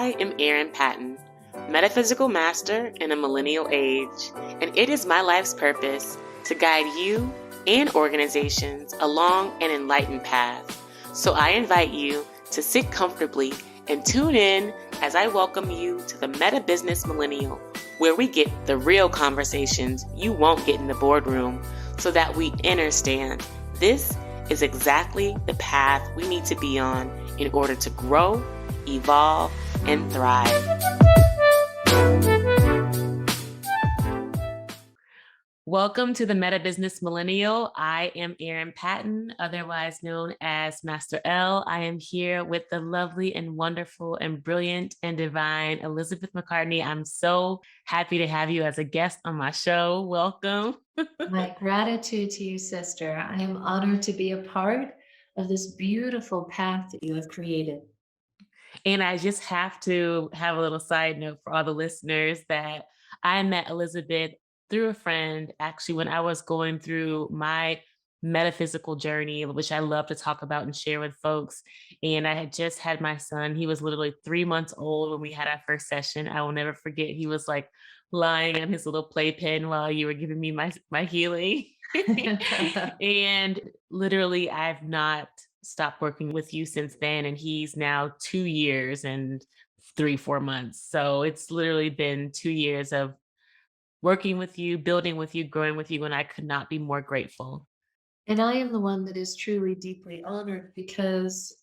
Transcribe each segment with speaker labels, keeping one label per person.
Speaker 1: I am Erin Patten, metaphysical master in a millennial age, and it is my life's purpose to guide you and organizations along an enlightened path. So I invite you to sit comfortably and tune in as I welcome you to the Meta Business Millennial, where we get the real conversations you won't get in the boardroom so that we understand this is exactly the path we need to be on in order to grow, evolve, and thrive. Welcome to the Meta Business Millennial. I am Erin Patten, otherwise known as Master L. I am here with the lovely and wonderful and brilliant and divine Elizabeth McCartney. I'm so happy to have you as a guest on my show. Welcome.
Speaker 2: My gratitude to you, sister. I am honored to be a part of this beautiful path that you have created.
Speaker 1: And I just have to have a little side note for all the listeners that I met Elizabeth through a friend, actually, when I was going through my metaphysical journey, which I love to talk about and share with folks. And I had just had my son. He was literally 3 months old when we had our first session. I will never forget. He was like lying on his little playpen while you were giving me my healing. And literally, I've not stopped working with you since then. And he's now 2 years and 3-4 months. So it's literally been 2 years of working with you, building with you, growing with you, and I could not be more grateful.
Speaker 2: And I am the one that is truly deeply honored because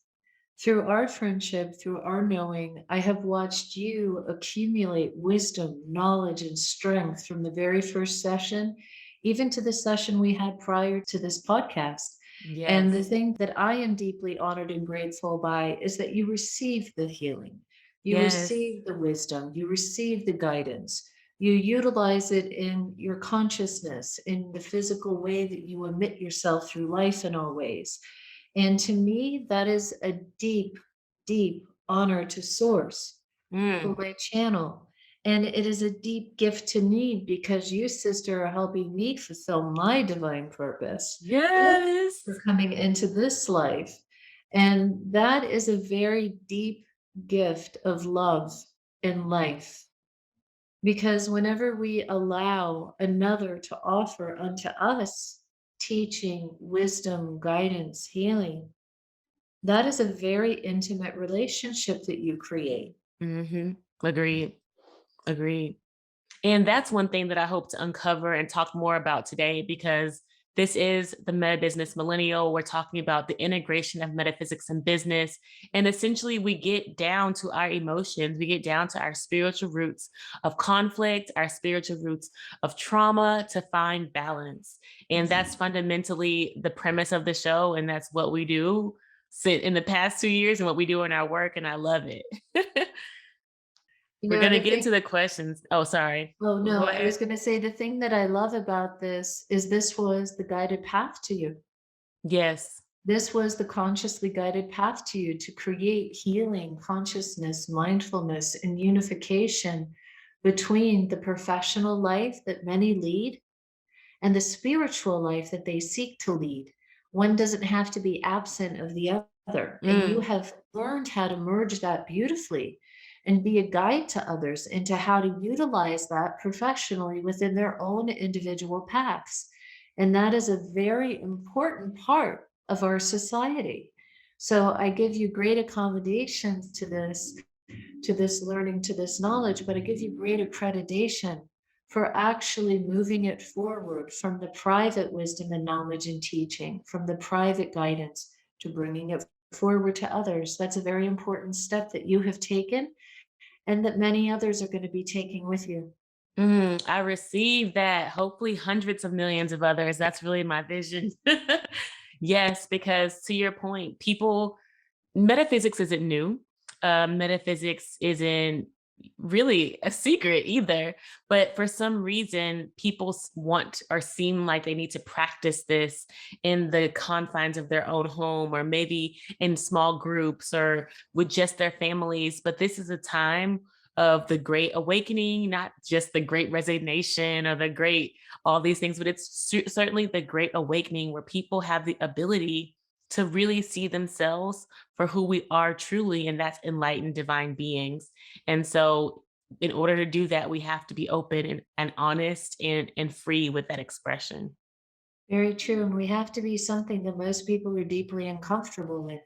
Speaker 2: through our friendship, through our knowing, I have watched you accumulate wisdom, knowledge, and strength from the very first session, even to the session we had prior to this podcast. And the
Speaker 1: Yes.
Speaker 2: thing that I am deeply honored and grateful by is that you received the healing, you
Speaker 1: Yes.
Speaker 2: received the wisdom, you received the guidance, you utilize it in your consciousness, in the physical way that you emit yourself through life in all ways. And to me, that is a deep, deep honor to source for
Speaker 1: Mm.
Speaker 2: my channel. And it is a deep gift to me because you, sister, are helping me fulfill my divine purpose
Speaker 1: Yes.
Speaker 2: for coming into this life. And that is a very deep gift of love in life. Because whenever we allow another to offer unto us teaching, wisdom, guidance, healing, that is a very intimate relationship that you create.
Speaker 1: Mm-hmm. Agreed. Agreed. And that's one thing that I hope to uncover and talk more about today, because this is the Meta Business Millennial. We're talking about the integration of metaphysics and business. And essentially, we get down to our emotions, we get down to our spiritual roots of conflict, our spiritual roots of trauma to find balance. And that's fundamentally the premise of the show. And that's what we do in the past 2 years and what we do in our work. And I love it.
Speaker 2: You
Speaker 1: We're
Speaker 2: know,
Speaker 1: going to
Speaker 2: the
Speaker 1: get into
Speaker 2: thing,
Speaker 1: the questions. Oh, sorry.
Speaker 2: oh
Speaker 1: Go
Speaker 2: no, I
Speaker 1: ahead.
Speaker 2: was going to say the thing that I love about this was the guided path to you.
Speaker 1: Yes.
Speaker 2: This was the consciously guided path to you to create healing, consciousness, mindfulness, and unification between the professional life that many lead and the spiritual life that they seek to lead. One doesn't have to be absent of the other. And you
Speaker 1: Mm.
Speaker 2: have learned how to merge that beautifully and be a guide to others into how to utilize that professionally within their own individual paths. And that is a very important part of our society. So I give you great accommodations to this learning, to this knowledge, but I give you great accreditation for actually moving it forward from the private wisdom and knowledge and teaching, from the private guidance to bringing it forward to others. That's a very important step that you have taken and that many others are going to be taking with you.
Speaker 1: I received that. Hopefully, hundreds of millions of others. That's really my vision. Yes, because to your point, metaphysics isn't new. Metaphysics isn't really a secret either. But for some reason, people want or seem like they need to practice this in the confines of their own home, or maybe in small groups or with just their families. But this is a time of the great awakening, not just the great resignation or the great all these things, but it's certainly the great awakening where people have the ability to really see themselves for who we are truly, and that's enlightened divine beings. And so in order to do that, we have to be open and honest and free with that expression.
Speaker 2: Very true. And we have to be something that most people are deeply uncomfortable with.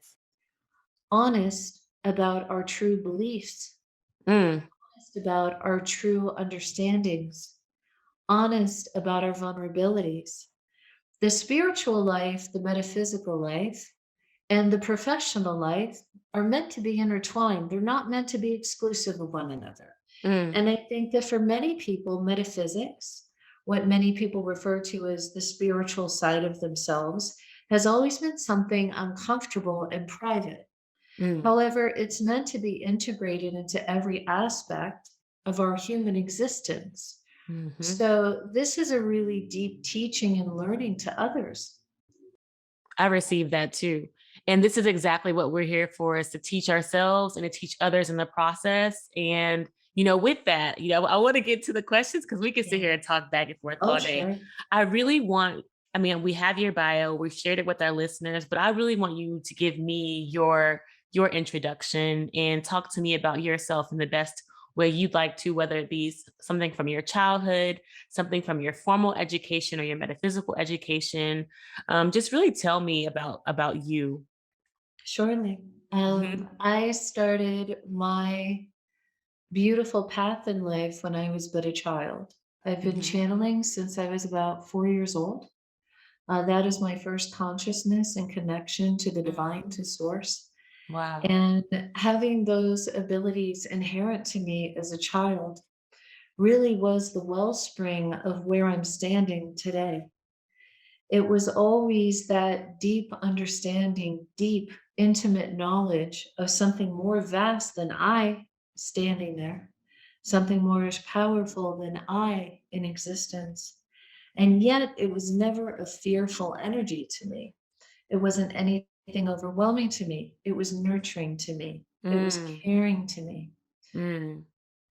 Speaker 2: Honest about our true beliefs,
Speaker 1: Mm,
Speaker 2: honest about our true understandings, honest about our vulnerabilities. The spiritual life, the metaphysical life, and the professional life are meant to be intertwined. They're not meant to be exclusive of one another.
Speaker 1: mm,
Speaker 2: And I think that for many people, metaphysics, what many people refer to as the spiritual side of themselves, has always been something uncomfortable and private.
Speaker 1: mm,
Speaker 2: However, it's meant to be integrated into every aspect of our human existence.
Speaker 1: mhm.
Speaker 2: So, this is a really deep teaching and learning to others.
Speaker 1: I received that too. And this is exactly what we're here for, is to teach ourselves and to teach others in the process. And, with that, I want to get to the questions because we can sit
Speaker 2: Yeah.
Speaker 1: here and talk back and forth
Speaker 2: Oh,
Speaker 1: all day.
Speaker 2: sure.
Speaker 1: I really want, I mean, we have your bio, we've shared it with our listeners, but I really want you to give me your introduction and talk to me about yourself in the best way you'd like to, whether it be something from your childhood, something from your formal education or your metaphysical education. Just really tell me about you.
Speaker 2: Surely.
Speaker 1: Mhm,
Speaker 2: I started my beautiful path in life when I was but a child. I've been
Speaker 1: mhm,
Speaker 2: channeling since I was about 4 years old. That is my first consciousness and connection to the
Speaker 1: mm.
Speaker 2: divine, to source.
Speaker 1: Wow.
Speaker 2: And having those abilities inherent to me as a child really was the wellspring of where I'm standing today. It was always that deep understanding, deep, intimate knowledge of something more vast than I standing there, something more powerful than I in existence. And yet it was never a fearful energy to me. It wasn't anything overwhelming to me. It was nurturing to me. It was
Speaker 1: Mm,
Speaker 2: caring to me.
Speaker 1: mm,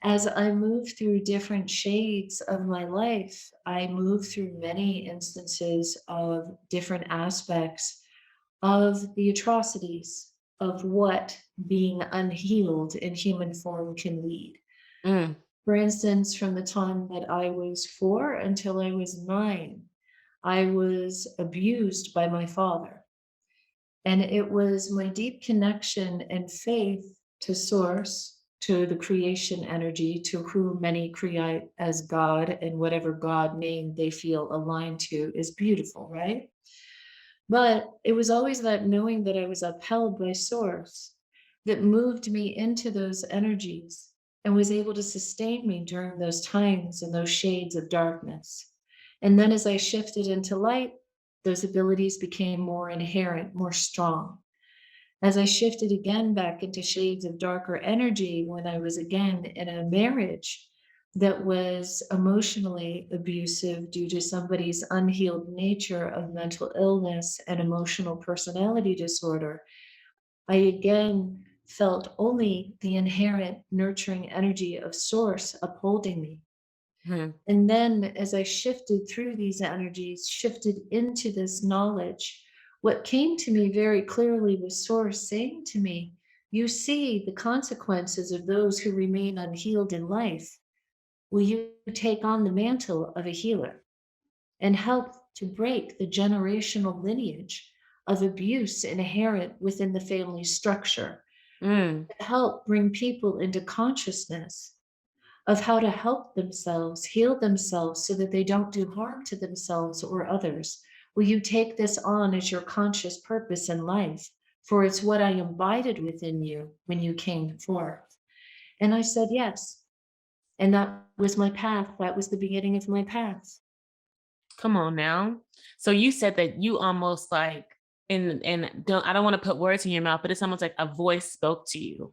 Speaker 2: As I move through different shades of my life, I move through many instances of different aspects of the atrocities of what being unhealed in human form can lead.
Speaker 1: mm,
Speaker 2: For instance, from the time that I was 4 until I was 9, I was abused by my father. And it was my deep connection and faith to source, to the creation energy, to who many create as God, and whatever God name they feel aligned to is beautiful, right? But it was always that knowing that I was upheld by source that moved me into those energies and was able to sustain me during those times and those shades of darkness. And then as I shifted into light, those abilities became more inherent, more strong. As I shifted again back into shades of darker energy when I was again in a marriage that was emotionally abusive due to somebody's unhealed nature of mental illness and emotional personality disorder, I again felt only the inherent nurturing energy of source upholding me.
Speaker 1: mhm,
Speaker 2: And then as I shifted through these energies, shifted into this knowledge, what came to me very clearly was Source saying to me, "You see the consequences of those who remain unhealed in life. Will you take on the mantle of a healer and help to break the generational lineage of abuse inherent within the family structure?
Speaker 1: mm,
Speaker 2: Help bring people into consciousness of how to help themselves, heal themselves so that they don't do harm to themselves or others? Will you take this on as your conscious purpose in life? For it's what I imbibed within you when you came forth." And I said, yes. And that was my path. That was the beginning of my path.
Speaker 1: come on now. So you said that you almost like, and don't I don't want to put words in your mouth, but it's almost like a voice spoke to you.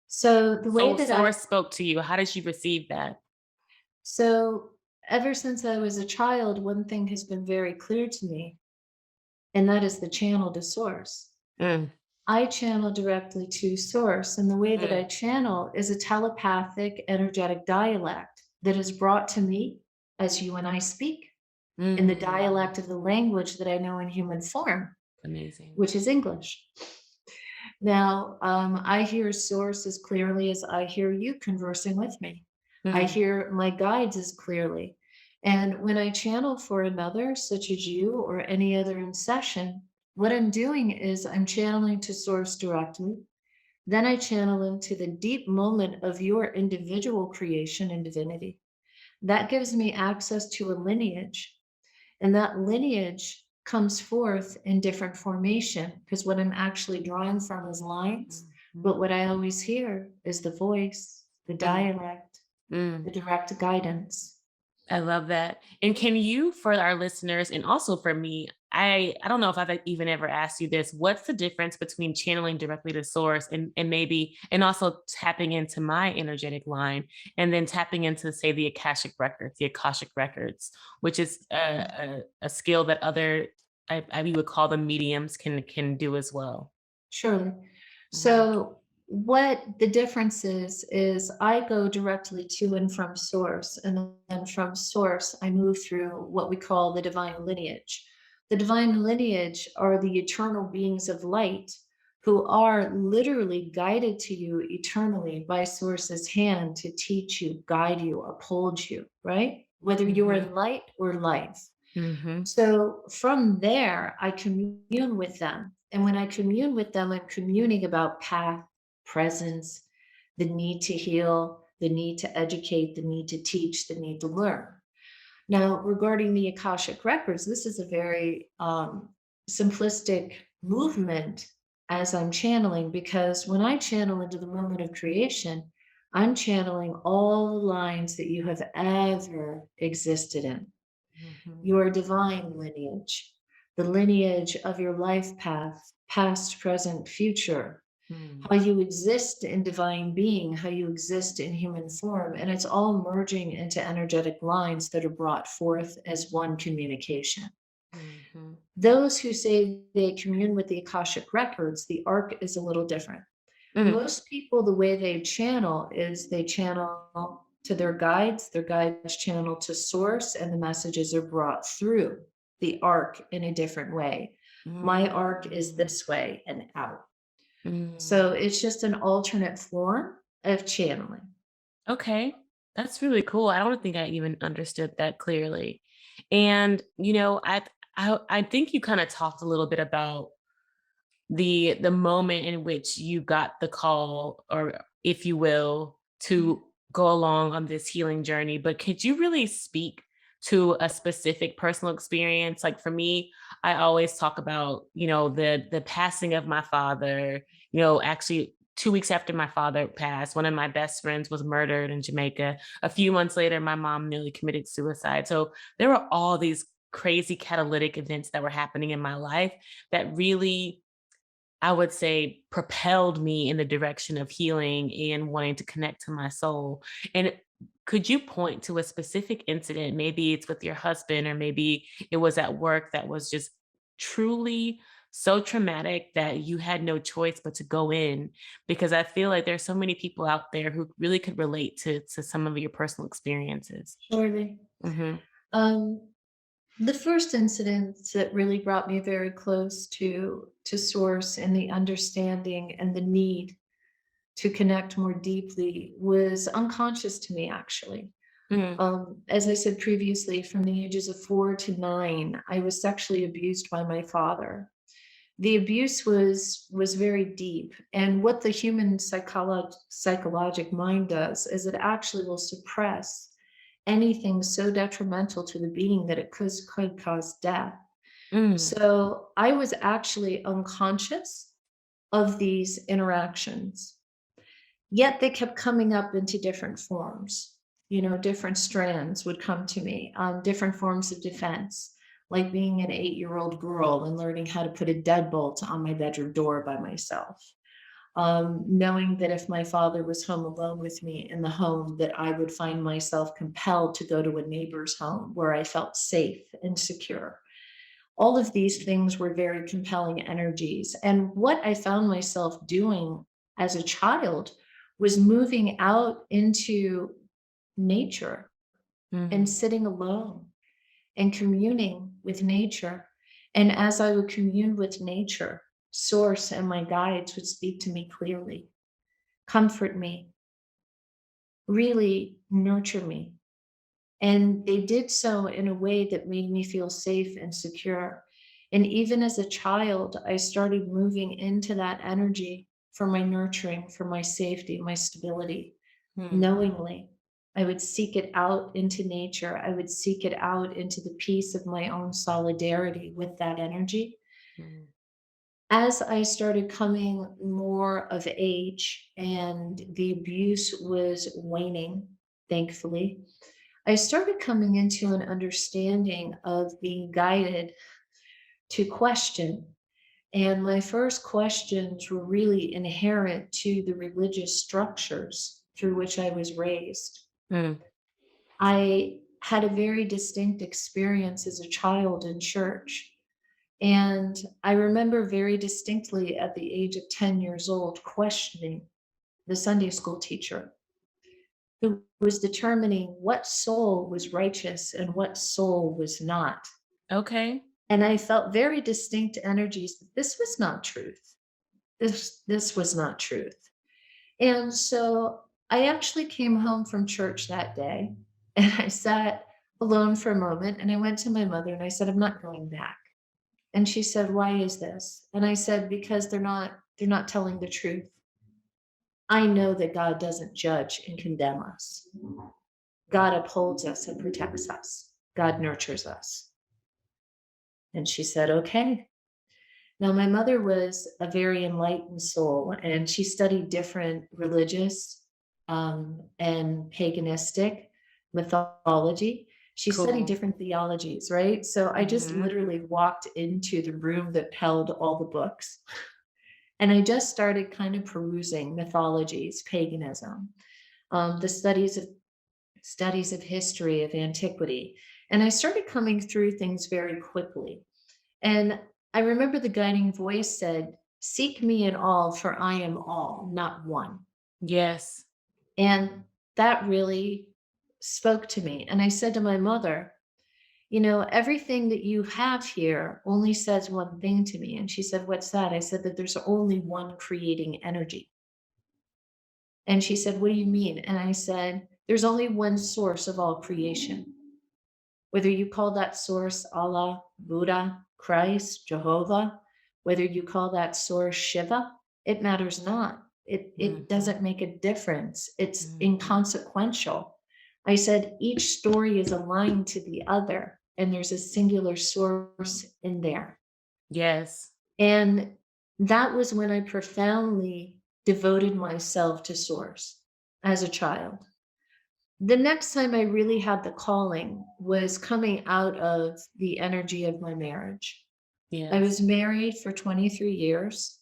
Speaker 2: So the way
Speaker 1: So
Speaker 2: that I,
Speaker 1: source spoke to you. How did you receive that?
Speaker 2: so ever since I was a child, one thing has been very clear to me, and that is the channel to source.
Speaker 1: Mm,
Speaker 2: I channel directly to source, and the way that I
Speaker 1: mm,
Speaker 2: channel is a telepathic energetic dialect that is brought to me as you and I speak in the
Speaker 1: mm,
Speaker 2: dialect of the language that I know in human form.
Speaker 1: Amazing.
Speaker 2: which is English. Now, I hear source as clearly as I hear you conversing with me. I
Speaker 1: Mm,
Speaker 2: hear my guides as clearly. And when I channel for another, such as you or any other in session, what I'm doing is I'm channeling to source directly. Then I channel into the deep moment of your individual creation and divinity. That gives me access to a lineage, and that lineage comes forth in different formation because what I'm actually drawing from is lines,
Speaker 1: mhm,
Speaker 2: but what I always hear is the voice, the
Speaker 1: mm,
Speaker 2: dialect,
Speaker 1: mm.
Speaker 2: the direct guidance.
Speaker 1: I love that. And can you, for our listeners and also for me, I don't know if I've even ever asked you this. What's the difference between channeling directly to source and maybe and also tapping into my energetic line and then tapping into say the Akashic records, which is a skill that other we would call them mediums can do as well.
Speaker 2: Surely.
Speaker 1: Mhm.
Speaker 2: So what the difference is I go directly to and from source, and then from source, I move through what we call the divine lineage. The divine lineage are the eternal beings of light who are literally guided to you eternally by source's hand to teach you, guide you, uphold you, right? Whether you're
Speaker 1: Mhm.
Speaker 2: in light or life.
Speaker 1: Mhm.
Speaker 2: So from there, I commune with them. And when I commune with them, I'm communing about path, presence, the need to heal, the need to educate, the need to teach, the need to learn. Now, regarding the Akashic records, this is a very simplistic movement as I'm channeling, because when I channel into the moment of creation, I'm channeling all the lines that you have ever existed in,
Speaker 1: Mhm.
Speaker 2: your divine lineage, the lineage of your life path, past, present, future,
Speaker 1: Mm.
Speaker 2: how you exist in divine being, how you exist in human form. And it's all merging into energetic lines that are brought forth as one communication.
Speaker 1: Mhm.
Speaker 2: Those who say they commune with the Akashic records, the arc is a little different.
Speaker 1: Mm.
Speaker 2: Most people, the way they channel is they channel to their guides channel to source, and the messages are brought through the arc in a different way. My arc is
Speaker 1: Mm.
Speaker 2: this way and out. So
Speaker 1: Mm.
Speaker 2: it's just an alternate form of channeling.
Speaker 1: Okay. That's really cool. I don't think I even understood that clearly. And, I think you kind of talked a little bit about the moment in which you got the call or if you will to go along on this healing journey, but could you really speak to a specific personal experience? Like for me, I always talk about, the passing of my father. Actually 2 weeks after my father passed, one of my best friends was murdered in Jamaica. A few months later my mom nearly committed suicide. So there were all these crazy catalytic events that were happening in my life that really, I would say, propelled me in the direction of healing and wanting to connect to my soul. And could you point to a specific incident? Maybe it's with your husband, or maybe it was at work that was just truly so traumatic that you had no choice but to go in. Because I feel like there's so many people out there who really could relate to some of your personal experiences.
Speaker 2: Surely.
Speaker 1: Hmm.
Speaker 2: Um, the first incident that really brought me very close to source and the understanding and the need to connect more deeply was unconscious to me, actually.
Speaker 1: Hmm.
Speaker 2: As I said previously, from the ages of 4 to 9, I was sexually abused by my father. The abuse was very deep, and what the human psychologic mind does is it actually will suppress anything so detrimental to the being that it could cause death.
Speaker 1: Mm.
Speaker 2: So I was actually unconscious of these interactions, yet they kept coming up into different forms. Different strands would come to me, different forms of defense, like being an 8-year-old girl and learning how to put a deadbolt on my bedroom door by myself. Knowing that if my father was home alone with me in the home, that I would find myself compelled to go to a neighbor's home where I felt safe and secure. All of these things were very compelling energies. And what I found myself doing as a child was moving out into nature and
Speaker 1: Mhm.
Speaker 2: sitting alone and communing with nature And as I would commune with nature, source and my guides would speak to me clearly, comfort me, really nurture me. And they did so in a way that made me feel safe and secure. And even as a child, I started moving into that energy for my nurturing, for my safety, my stability,
Speaker 1: Hmm.
Speaker 2: knowingly. I would seek it out into nature. I would seek it out into the peace of my own solidarity with that energy.
Speaker 1: Hmm.
Speaker 2: As I started coming more of age and the abuse was waning, thankfully, I started coming into an understanding of being guided to question. And my first questions were really inherent to the religious structures through which I was raised.
Speaker 1: Hmm.
Speaker 2: I had a very distinct experience as a child in church. And I remember very distinctly at the age of 10 years old questioning the Sunday school teacher who was determining what soul was righteous and what soul was not.
Speaker 1: Okay.
Speaker 2: And I felt very distinct energies that this was not truth. This was not truth. And so I actually came home from church that day and I sat alone for a moment and I went to my mother and I said, I'm not going back. And she said, why is this? And I said, because they're not telling the truth. I know that God doesn't judge and condemn us. God upholds us and protects us. God nurtures us. And she said, okay. Now, my mother was a very enlightened soul, and she studied different religious and paganistic mythology. She studied
Speaker 1: Cool.
Speaker 2: different theologies, right? So I just
Speaker 1: Hmm.
Speaker 2: literally walked into the room that held all the books, and I just started kind of perusing mythologies, paganism, the studies of history, of antiquity, and I started coming through things very quickly. And I remember the guiding voice said, seek me in all, for I am all, not one.
Speaker 1: Yes.
Speaker 2: And that really spoke to me. And I said to my mother, everything that you have here only says one thing to me. And she said, what's that? I said that there's only one creating energy. And she said, what do you mean? And I said, there's only one source of all creation. Whether you call that source Allah, Buddha, Christ, Jehovah, whether you call that source Shiva, it matters not. It
Speaker 1: Hmm.
Speaker 2: doesn't make a difference. It's
Speaker 1: Hmm.
Speaker 2: inconsequential. I said each story is aligned to the other, and there's a singular source in there.
Speaker 1: Yes.
Speaker 2: And that was when I profoundly devoted myself to source as a child. The next time I really had the calling was coming out of the energy of my marriage. I
Speaker 1: Yes.
Speaker 2: was married for 23 years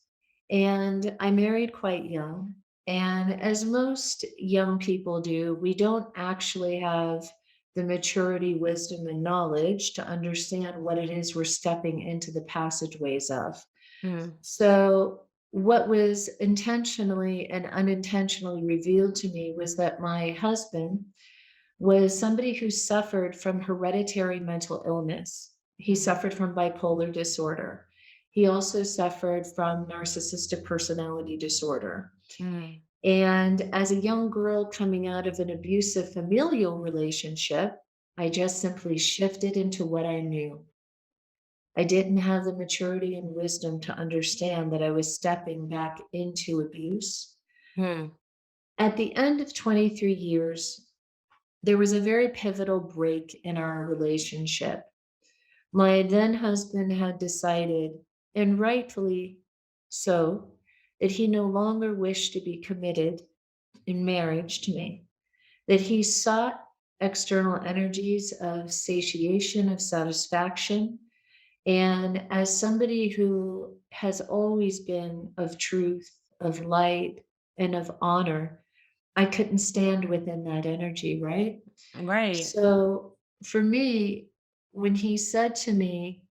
Speaker 2: and I married quite young. And as most young people do, we don't actually have the maturity, wisdom, and knowledge to understand what it is we're stepping into the passageways of.
Speaker 1: Hmm.
Speaker 2: So, what was intentionally and unintentionally revealed to me was that my husband was somebody who suffered from hereditary mental illness. He
Speaker 1: Hmm.
Speaker 2: suffered from bipolar disorder. He also suffered from narcissistic personality disorder.
Speaker 1: Hmm.
Speaker 2: And as a young girl coming out of an abusive familial relationship, I just simply shifted into what I knew. I didn't have the maturity and wisdom to understand that I was stepping back into abuse.
Speaker 1: Hmm.
Speaker 2: At the end of 23 years, there was a very pivotal break in our relationship. My then husband had decided, and rightfully so, that he no longer wished to be committed in marriage to me, that he sought external energies of satiation, of satisfaction. And as somebody who has always been of truth, of light, and of honor, I couldn't stand within that energy, right?
Speaker 1: Right.
Speaker 2: So for me, when he said to me,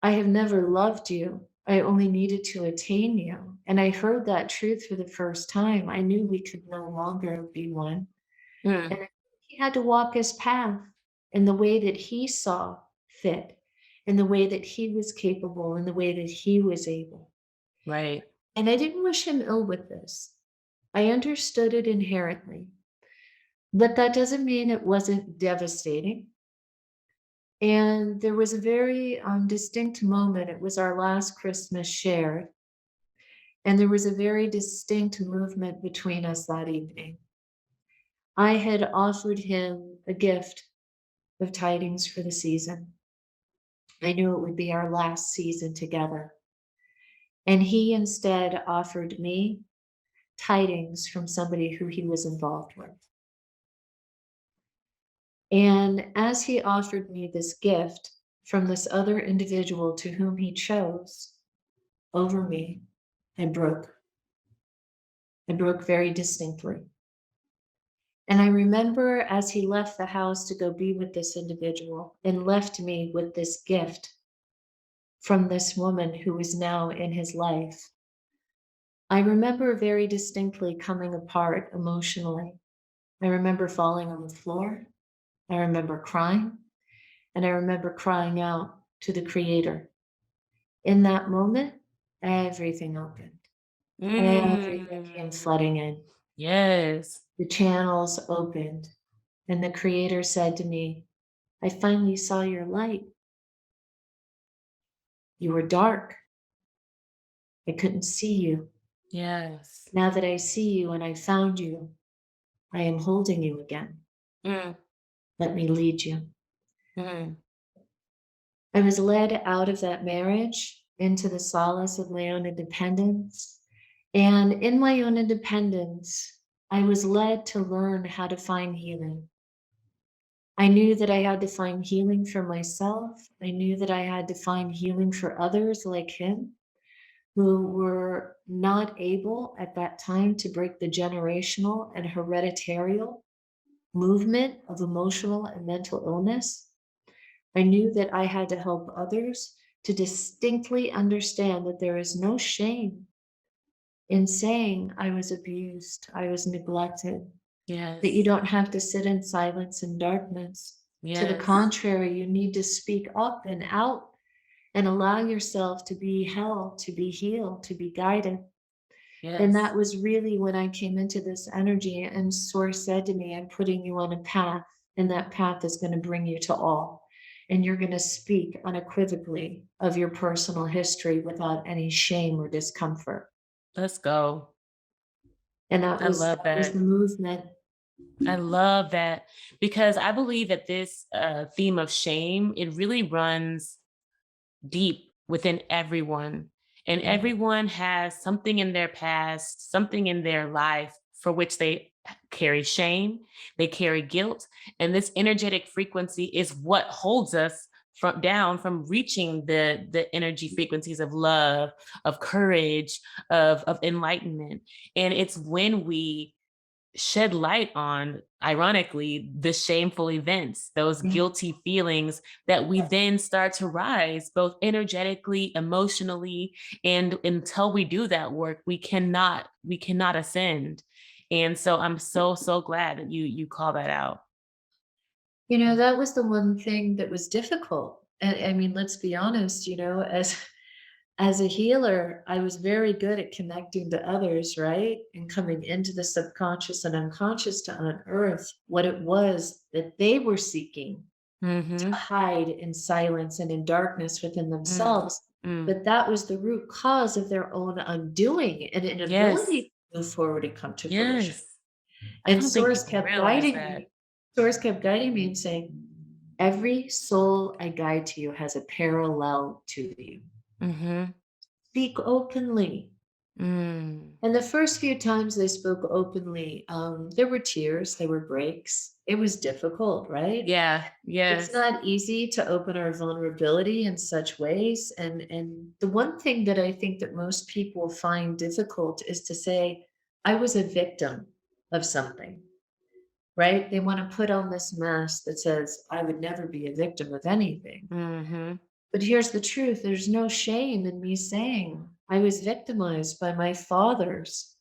Speaker 2: I have never loved you, I only needed to attain you. And I heard that truth for the first time. I knew we could no longer be one.
Speaker 1: Hmm.
Speaker 2: And he had to walk his path in the way that he saw fit. in the way that he was capable, in the way that he was able.
Speaker 1: Right.
Speaker 2: And I didn't wish him ill with this. I understood it inherently, but that doesn't mean it wasn't devastating. And there was a very distinct moment. It was our last Christmas shared, and there was a very distinct movement between us that evening. I had offered him a gift of tidings for the season. I knew it would be our last season together. And he instead offered me tidings from somebody who he was involved with. And as he offered me this gift from this other individual to whom he chose over me, I broke. I broke very distinctly. And I remember as he left the house to go be with this individual and left me with this gift from this woman who was now in his life, I remember very distinctly coming apart emotionally. I remember falling on the floor. I remember crying. And I remember crying out to the Creator. In that moment, everything opened. Everything came
Speaker 1: Mm.
Speaker 2: flooding in.
Speaker 1: Yes.
Speaker 2: The channels opened. And the Creator said to me, I finally saw your light. You were dark. I couldn't see you.
Speaker 1: Yes.
Speaker 2: Now that I see you and I found you, I am holding you again.
Speaker 1: Mm.
Speaker 2: Let me lead you.
Speaker 1: Mm.
Speaker 2: I was led out of that marriage into the solace of my own independence. And in my own independence, I was led to learn how to find healing. I knew that I had to find healing for myself. I knew that I had to find healing for others like him who were not able at that time to break the generational and hereditary movement of emotional and mental illness. I knew that I had to help others to distinctly understand that there is no shame in saying I was abused, I was neglected, that you
Speaker 1: Yes.
Speaker 2: don't have to sit in silence and darkness. To the
Speaker 1: Yes.
Speaker 2: contrary, you need to speak up and out and allow yourself to be held, to be healed, to be guided. And
Speaker 1: Yes.
Speaker 2: that was really when I came into this energy, and Source said to me, I'm putting you on a path, and that path is going to bring you to all. And you're going to speak unequivocally of your personal history without any shame or discomfort.
Speaker 1: Let's go.
Speaker 2: And
Speaker 1: I love
Speaker 2: that was the
Speaker 1: that.
Speaker 2: movement.
Speaker 1: I love that because I believe that this theme of shame, it really runs deep within everyone. And everyone has something in their past, something in their life for which they carry shame, they carry guilt. And this energetic frequency is what holds us from reaching the energy frequencies of love, of courage, of enlightenment. And it's when we shed light on, ironically, the shameful events, those
Speaker 2: Yeah.
Speaker 1: guilty feelings that we then start to rise both energetically, emotionally, and until we do that work, we cannot ascend. And so I'm so glad that you call that out.
Speaker 2: That was the one thing that was difficult. And I mean, let's be honest, as a healer, I was very good at connecting to others, right? And coming into the subconscious and unconscious to unearth what it was that they were seeking to
Speaker 1: Mm-hmm.
Speaker 2: hide in silence and in darkness within
Speaker 1: Mm,
Speaker 2: themselves.
Speaker 1: mm.
Speaker 2: But that was the root cause of their own undoing and
Speaker 1: Yes.
Speaker 2: inability to move forward and come to fruition.
Speaker 1: Yes. I
Speaker 2: And
Speaker 1: don't think people realize that.
Speaker 2: Source kept guiding me and saying, every soul I guide to you has a parallel to you.
Speaker 1: Mm-hmm.
Speaker 2: Speak openly.
Speaker 1: Mm.
Speaker 2: And the first few times they spoke openly, there were tears, there were breaks. It was difficult, right?
Speaker 1: Yeah.
Speaker 2: It's
Speaker 1: Yes.
Speaker 2: not easy to open our vulnerability in such ways. And the one thing that I think that most people find difficult is to say, I was a victim of something, right? They want to put on this mask that says, I would never be a victim of anything.
Speaker 1: Mm-hmm.
Speaker 2: But here's the truth, there's no shame in me saying I was victimized by my father's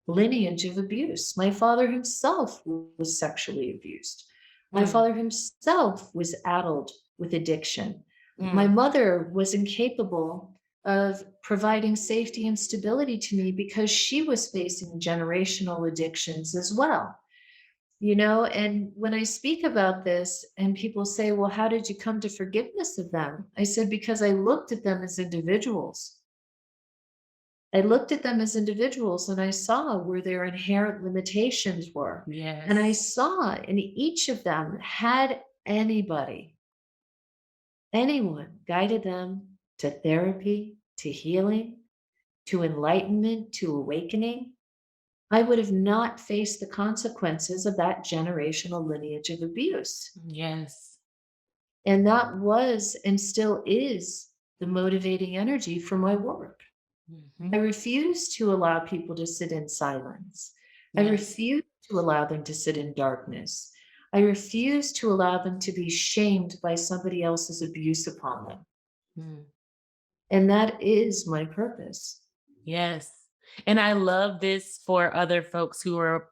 Speaker 2: lineage of abuse. My father himself was sexually abused. My
Speaker 1: Mm.
Speaker 2: father himself was addled with addiction. My
Speaker 1: Mm,
Speaker 2: mother was incapable of providing safety and stability to me because she was facing generational addictions as well. And when I speak about this and people say, well, how did you come to forgiveness of them? I said, because I looked at them as individuals. I looked at them as individuals and I saw where their inherent limitations were. And I
Speaker 1: yes.
Speaker 2: saw in each of them had anyone guided them to therapy, to healing, to enlightenment, to awakening, I would have not faced the consequences of that generational lineage of abuse.
Speaker 1: Yes.
Speaker 2: And that was and still is the motivating energy for my work. I
Speaker 1: Mhm.
Speaker 2: refuse to allow people to sit in silence. I
Speaker 1: Yes.
Speaker 2: refuse to allow them to sit in darkness. I refuse to allow them to be shamed by somebody else's abuse upon them.
Speaker 1: Mm.
Speaker 2: And that is my purpose.
Speaker 1: Yes. And I love this for other folks who are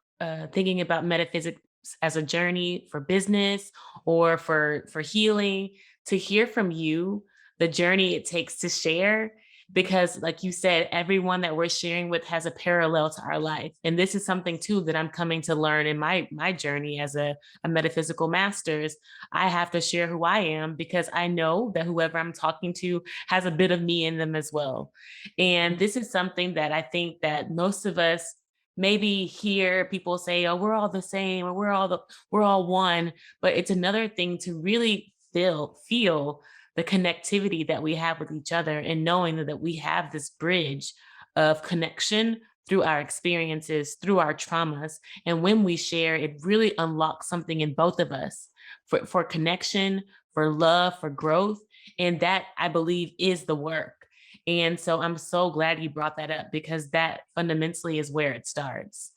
Speaker 1: thinking about metaphysics as a journey for business or for healing, to hear from you the journey it takes to share. Because, like you said, everyone that we're sharing with has a parallel to our life, and this is something too that I'm coming to learn in my journey as a metaphysical master's. I have to share who I am because I know that whoever I'm talking to has a bit of me in them as well. And this is something that I think that most of us maybe hear people say, "Oh, we're all the same," or we're all one. But it's another thing to really feel the connectivity that we have with each other, and knowing that we have this bridge of connection through our experiences, through our traumas. And when we share, it really unlocks something in both of us for connection, for love, for growth. And that, I believe, is the work. And so I'm so glad you brought that up because that fundamentally is where it starts.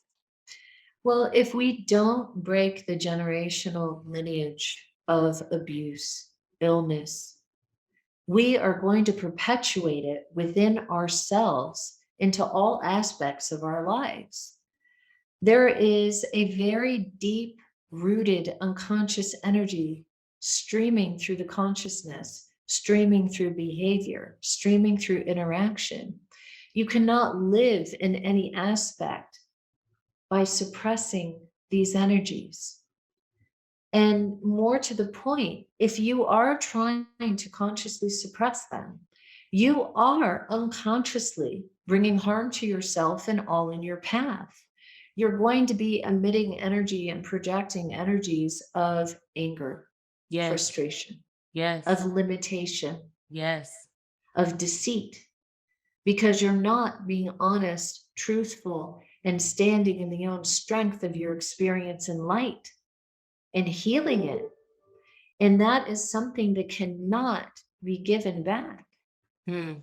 Speaker 2: Well, if we don't break the generational lineage of abuse, illness, we are going to perpetuate it within ourselves into all aspects of our lives. There is a very deep rooted unconscious energy streaming through the consciousness, streaming through behavior, streaming through interaction. You cannot live in any aspect by suppressing these energies. And more to the point, if you are trying to consciously suppress them, you are unconsciously bringing harm to yourself and all in your path. You're going to be emitting energy and projecting energies of anger,
Speaker 1: Yes.
Speaker 2: frustration, of
Speaker 1: Yes.
Speaker 2: limitation,
Speaker 1: Yes.
Speaker 2: of deceit, because you're not being honest, truthful, and standing in the own strength of your experience and light and healing it. And that is something that cannot be given back.
Speaker 1: Hmm.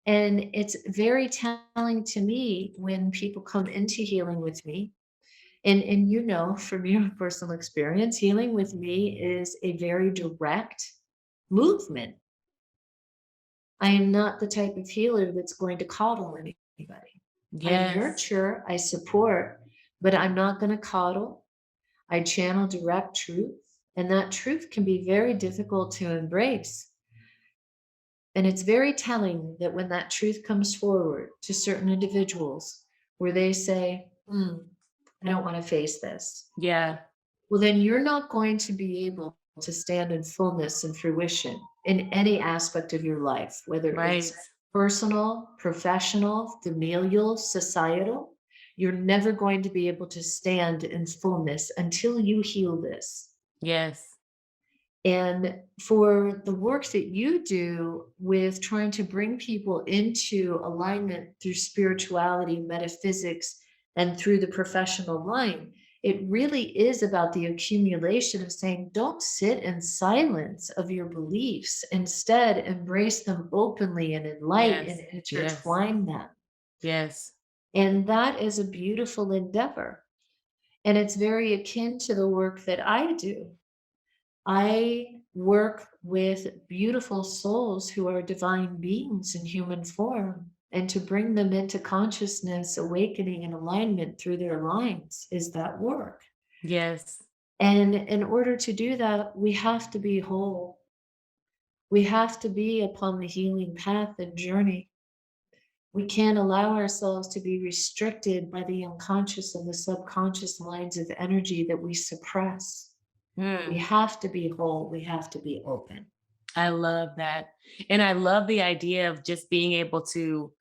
Speaker 2: And it's very telling to me when people come into healing with me. And from your personal experience, healing with me is a very direct movement. I am not the type of healer that's going to coddle anybody. I
Speaker 1: Yes.
Speaker 2: nurture, I support, but I'm not going to coddle. I channel direct truth, and that truth can be very difficult to embrace. And it's very telling that when that truth comes forward to certain individuals, where they say, I don't want to face this.
Speaker 1: Yeah.
Speaker 2: Well, then you're not going to be able to stand in fullness and fruition in any aspect of your life, whether it's
Speaker 1: Right.
Speaker 2: personal, professional, familial, societal. You're never going to be able to stand in fullness until you heal this.
Speaker 1: Yes.
Speaker 2: And for the work that you do with trying to bring people into alignment through spirituality, metaphysics, and through the professional line, it really is about the accumulation of saying, don't sit in silence of your beliefs. Instead, embrace them openly and in light and
Speaker 1: Yes. Yes.
Speaker 2: intertwine them.
Speaker 1: Yes.
Speaker 2: And that is a beautiful endeavor. And it's very akin to the work that I do. I work with beautiful souls who are divine beings in human form. And to bring them into consciousness, awakening, and alignment through their lines is that work.
Speaker 1: Yes.
Speaker 2: And in order to do that, we have to be whole. We have to be upon the healing path and journey. We can't allow ourselves to be restricted by the unconscious and the subconscious lines of energy that we suppress. We
Speaker 1: Hmm.
Speaker 2: have to be whole. We have to be open.
Speaker 1: I love that. And I love the idea of just being able to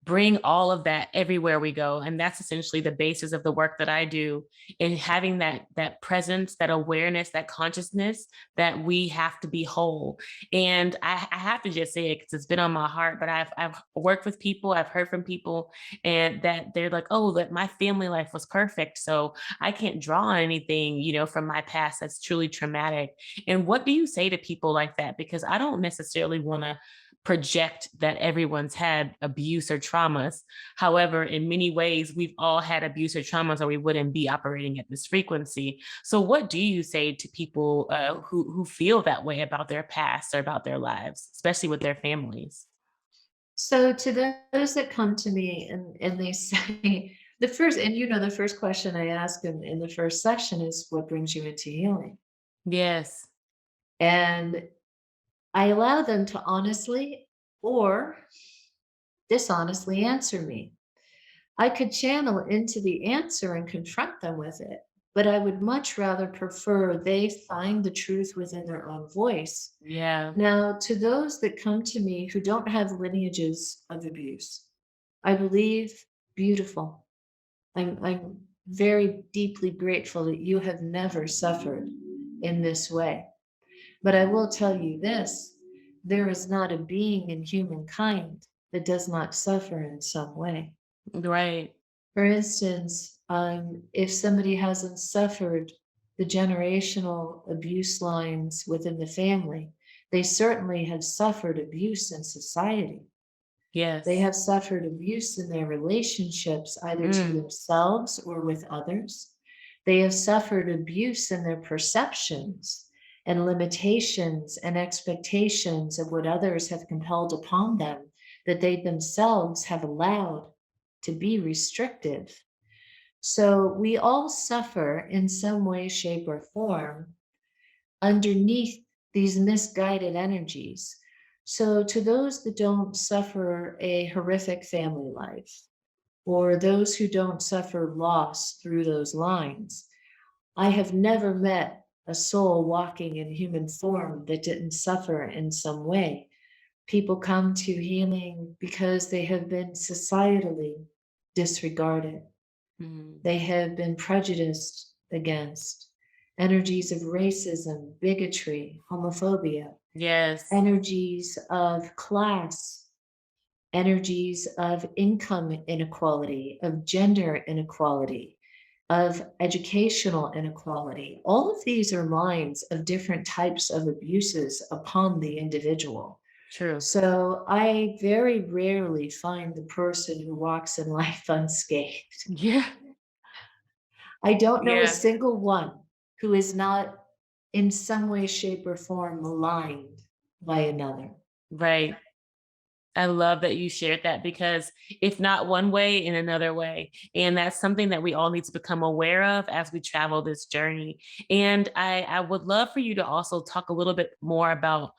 Speaker 1: bring all of that everywhere we go, and that's essentially the basis of the work that I do, and having that presence, that awareness, that consciousness that we have to be whole. And I have to just say it because it's been on my heart, but I've worked with people, I've heard from people, and that they're like, oh, that my family life was perfect, so I can't draw on anything, from my past that's truly traumatic. And what do you say to people like that? Because I don't necessarily want to project that everyone's had abuse or traumas. However, in many ways, we've all had abuse or traumas, or we wouldn't be operating at this frequency. So, what do you say to people who feel that way about their past or about their lives, especially with their families?
Speaker 2: So to those that come to me and they say the first, and the first question I ask them in the first session is what brings you into healing?
Speaker 1: Yes.
Speaker 2: And I allow them to honestly or dishonestly answer me. I could channel into the answer and confront them with it, but I would much rather prefer they find the truth within their own voice.
Speaker 1: Yeah.
Speaker 2: Now, to those that come to me who don't have lineages of abuse, I believe beautiful. I'm very deeply grateful that you have never suffered in this way. But I will tell you this, there is not a being in humankind that does not suffer in some way.
Speaker 1: Right.
Speaker 2: For instance, if somebody hasn't suffered the generational abuse lines within the family, they certainly have suffered abuse in society. They
Speaker 1: Yes.
Speaker 2: have suffered abuse in their relationships, either to
Speaker 1: Mm.
Speaker 2: themselves or with others. They have suffered abuse in their perceptions and limitations and expectations of what others have compelled upon them that they themselves have allowed to be restrictive. So we all suffer in some way, shape, or form underneath these misguided energies. So, to those that don't suffer a horrific family life, or those who don't suffer loss through those lines, I have never met a soul walking in human form that didn't suffer in some way. People come to healing because they have been societally disregarded.
Speaker 1: Mm.
Speaker 2: They have been prejudiced against. Energies of racism, bigotry, homophobia,
Speaker 1: Yes.
Speaker 2: energies of class, energies of income inequality, of gender inequality, of educational inequality. All of these are lines of different types of abuses upon the individual.
Speaker 1: True.
Speaker 2: So I very rarely find the person who walks in life unscathed.
Speaker 1: Yeah.
Speaker 2: I don't know a
Speaker 1: Yeah.
Speaker 2: single one who is not in some way, shape, or form maligned by another.
Speaker 1: Right. I love that you shared that because if not one way, in another way. And that's something that we all need to become aware of as we travel this journey. And I would love for you to also talk a little bit more about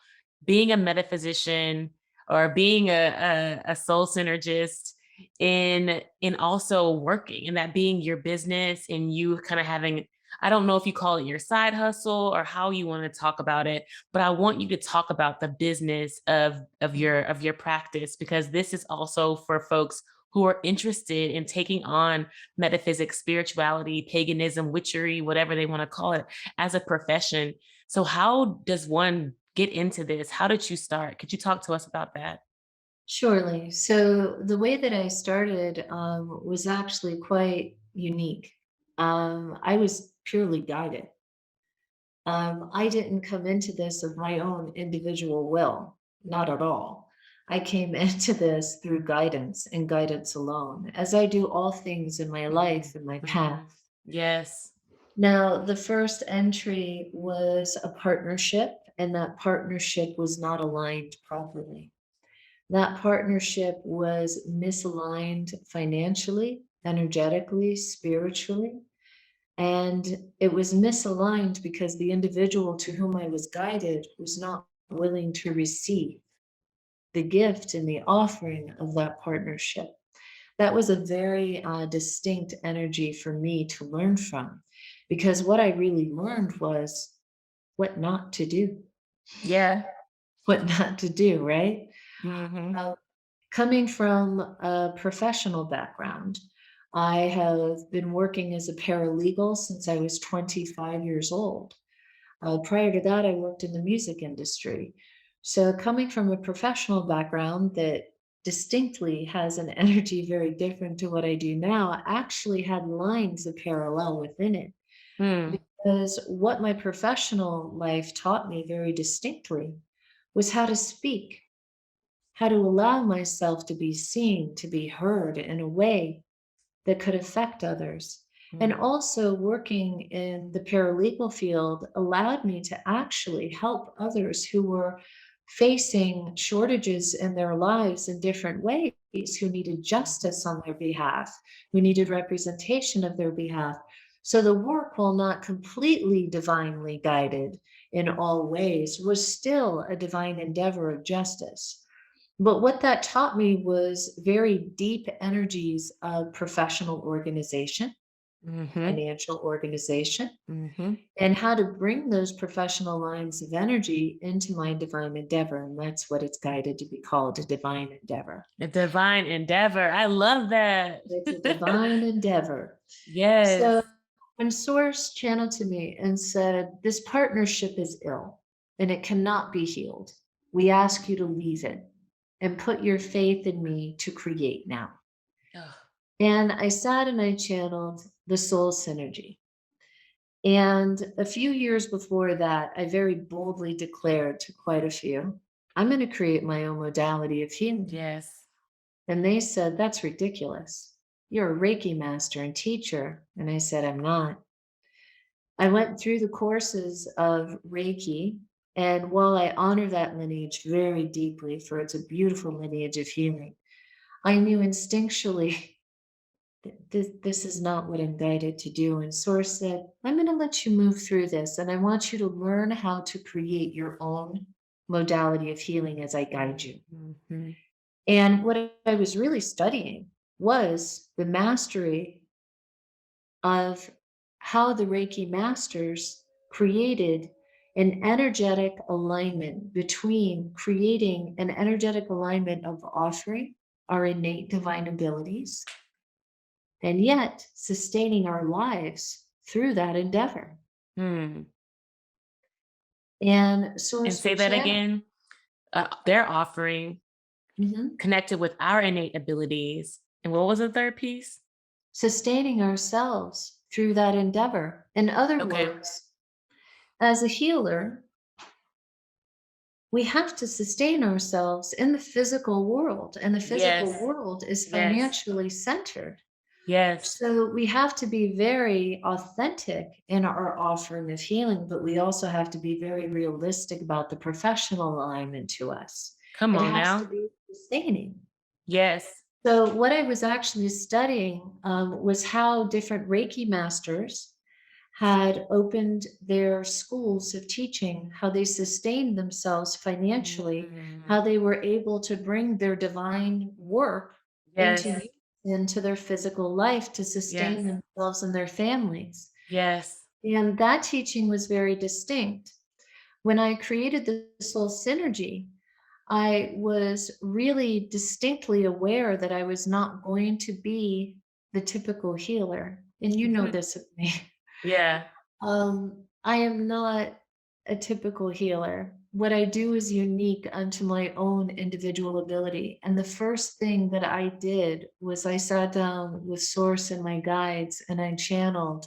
Speaker 1: being a metaphysician or being a soul synergist in also working and that being your business and you kind of having, I don't know if you call it your side hustle or how you want to talk about it, but I want you to talk about the business of your practice because this is also for folks who are interested in taking on metaphysics, spirituality, paganism, witchery, whatever they want to call it, as a profession. So how does one get into this? How did you start? Could you talk to us about that?
Speaker 2: Surely. So the way that I started was actually quite unique. I was purely guided. I didn't come into this of my own individual will, not at all. I came into this through guidance and guidance alone, as I do all things in my
Speaker 1: Mhm,
Speaker 2: life and my
Speaker 1: mhm.
Speaker 2: path.
Speaker 1: Yes.
Speaker 2: Now, the first entry was a partnership, and that partnership was not aligned properly. That partnership was misaligned financially, energetically, spiritually, and it was misaligned because the individual to whom I was guided was not willing to receive the gift and the offering of that partnership. That was a very distinct energy for me to learn from, because what I really learned was what not to do,
Speaker 1: Yeah.
Speaker 2: what not to do, right?
Speaker 1: Mhm.
Speaker 2: Uh, Coming from a professional background, I have been working as a paralegal since I was 25 years old. Prior to that, I worked in the music industry. So, coming from a professional background that distinctly has an energy very different to what I do now, I actually had lines of parallel within it.
Speaker 1: Mm.
Speaker 2: Because what my professional life taught me very distinctly was how to speak, how to allow myself to be seen, to be heard in a way that could affect others. And
Speaker 1: Mm.
Speaker 2: also, working in the paralegal field allowed me to actually help others who were facing shortages in their lives in different ways, who needed justice on their behalf, who needed representation of their behalf. So the work, while not completely divinely guided in all ways, was still a divine endeavor of justice. But what that taught me was very deep energies of professional organization,
Speaker 1: Mhm.
Speaker 2: financial organization,
Speaker 1: Mhm.
Speaker 2: and how to bring those professional lines of energy into my divine endeavor. And that's what it's guided to be called, a divine endeavor.
Speaker 1: A divine endeavor. I love that.
Speaker 2: It's a divine endeavor. So
Speaker 1: Yes.
Speaker 2: when Source channeled to me and said, "This partnership is ill and it cannot be healed. We ask you to leave it and put your faith in me to create now."
Speaker 1: Ugh.
Speaker 2: And I sat and I channeled the soul synergy. And a few years before that, I very boldly declared to quite a few, "I'm going to create my own modality of healing."
Speaker 1: Yes.
Speaker 2: And they said, "That's ridiculous. You're a Reiki master and teacher." And I said, "I'm not." I went through the courses of Reiki. And while I honor that lineage very deeply, for it's a beautiful lineage of healing, I knew instinctually this is not what I'm guided to do. And Source said, "I'm going to let you move through this, and I want you to learn how to create your own modality of healing as I guide you."
Speaker 1: Mhm.
Speaker 2: And what I was really studying was the mastery of how the Reiki masters created an energetic alignment between creating an energetic alignment of offering our innate divine abilities and yet sustaining our lives through that endeavor.
Speaker 1: Hmm.
Speaker 2: And
Speaker 1: And
Speaker 2: Source
Speaker 1: say
Speaker 2: would
Speaker 1: that
Speaker 2: channel.
Speaker 1: again. Their offering
Speaker 2: Mhm.
Speaker 1: connected with our innate abilities. And what was the third piece?
Speaker 2: Sustaining ourselves through that endeavor. In other
Speaker 1: Okay.
Speaker 2: words, as a healer, we have to sustain ourselves in the physical world, and the physical
Speaker 1: Yes.
Speaker 2: world is
Speaker 1: Yes.
Speaker 2: financially centered.
Speaker 1: Yes.
Speaker 2: So we have to be very authentic in our offering of healing, but we also have to be very realistic about the professional alignment to us.
Speaker 1: Come
Speaker 2: It
Speaker 1: on
Speaker 2: has to
Speaker 1: now.
Speaker 2: be sustaining.
Speaker 1: Yes.
Speaker 2: So, what I was actually studying was how different Reiki masters had opened their schools of teaching, how they sustained themselves financially, how
Speaker 1: Mm.
Speaker 2: they were able to bring their divine work
Speaker 1: Yes.
Speaker 2: into their physical life to
Speaker 1: Yes.
Speaker 2: sustain themselves and their families.
Speaker 1: Yes.
Speaker 2: And that teaching was very distinct. When I created the Soul Synergy, I was really distinctly aware that I was not going to be the typical healer. And you know this of me.
Speaker 1: Yeah.
Speaker 2: I am not a typical healer. What I do is unique unto my own individual ability. And the first thing that I did was I sat down with Source and my guides and I channeled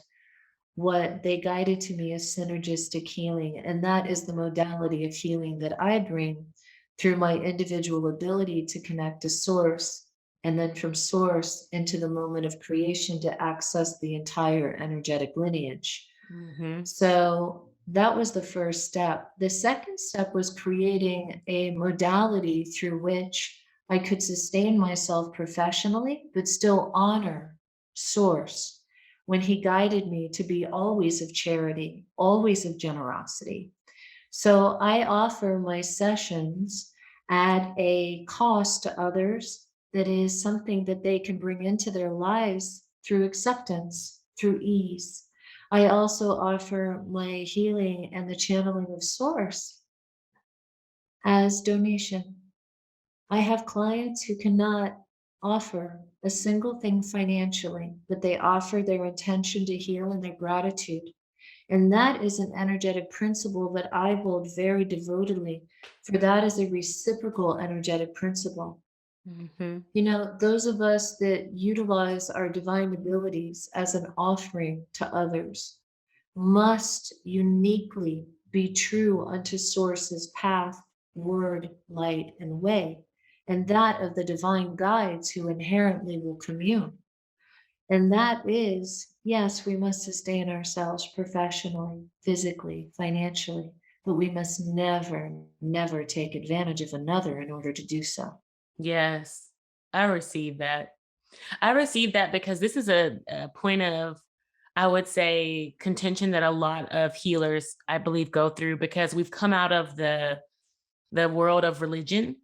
Speaker 2: what they guided to me as synergistic healing. And that is the modality of healing that I bring through my individual ability to connect to Source. And then from Source into the moment of creation to access the entire energetic lineage.
Speaker 1: Mhm.
Speaker 2: So that was the first step. The second step was creating a modality through which I could sustain myself professionally, but still honor Source when he guided me to be always of charity, always of generosity. So I offer my sessions at a cost to others that is something that they can bring into their lives through acceptance, through ease. I also offer my healing and the channeling of source as donation. I have clients who cannot offer a single thing financially, but they offer their intention to heal and their gratitude. And that is an energetic principle that I hold very devotedly, for that is a reciprocal energetic principle.
Speaker 1: Mhm.
Speaker 2: You know, those of us that utilize our divine abilities as an offering to others must uniquely be true unto Source's path, word, light, and way, and that of the divine guides who inherently will commune. And that is, yes, we must sustain ourselves professionally, physically, financially, but we must never, never take advantage of another in order to do so.
Speaker 1: Yes, I received that. I received that because this is a point of, I would say, contention that a lot of healers, I believe, go through because we've come out of the world of religion,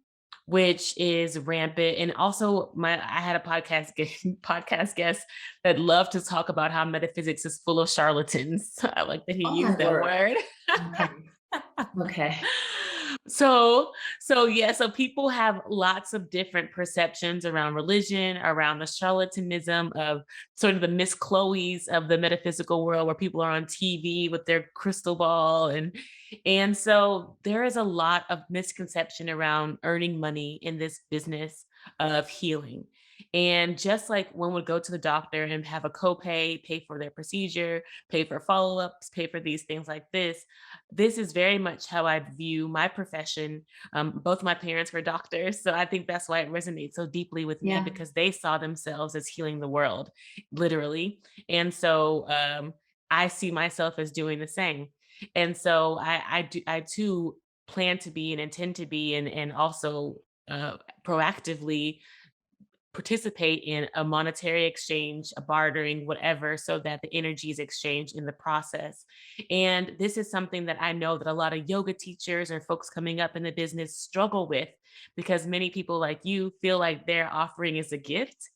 Speaker 1: which is rampant. And also, I had a podcast guest that loved to talk about how metaphysics is full of charlatans. I like that he
Speaker 2: Oh my
Speaker 1: used that
Speaker 2: word.
Speaker 1: word.
Speaker 2: Okay. Okay.
Speaker 1: so yeah, so people have lots of different perceptions around religion, around the charlatanism of sort of the Miss Chloe's of the metaphysical world, where people are on TV with their crystal ball, and so there is a lot of misconception around earning money in this business of healing. And just like one would go to the doctor and have a copay, pay for their procedure, pay for follow-ups, pay for these things like this is very much how I view my profession. Both my parents were doctors, so I think that's why it resonates so deeply with me
Speaker 2: Yeah.
Speaker 1: because they saw themselves as healing the world, literally. And so I see myself as doing the same. And so I too plan to be and intend to be and also proactively participate in a monetary exchange, a bartering, whatever, so that the energy is exchanged in the process. And this is something that I know that a lot of yoga teachers or folks coming up in the business struggle with because many people like you feel like their offering is a gift.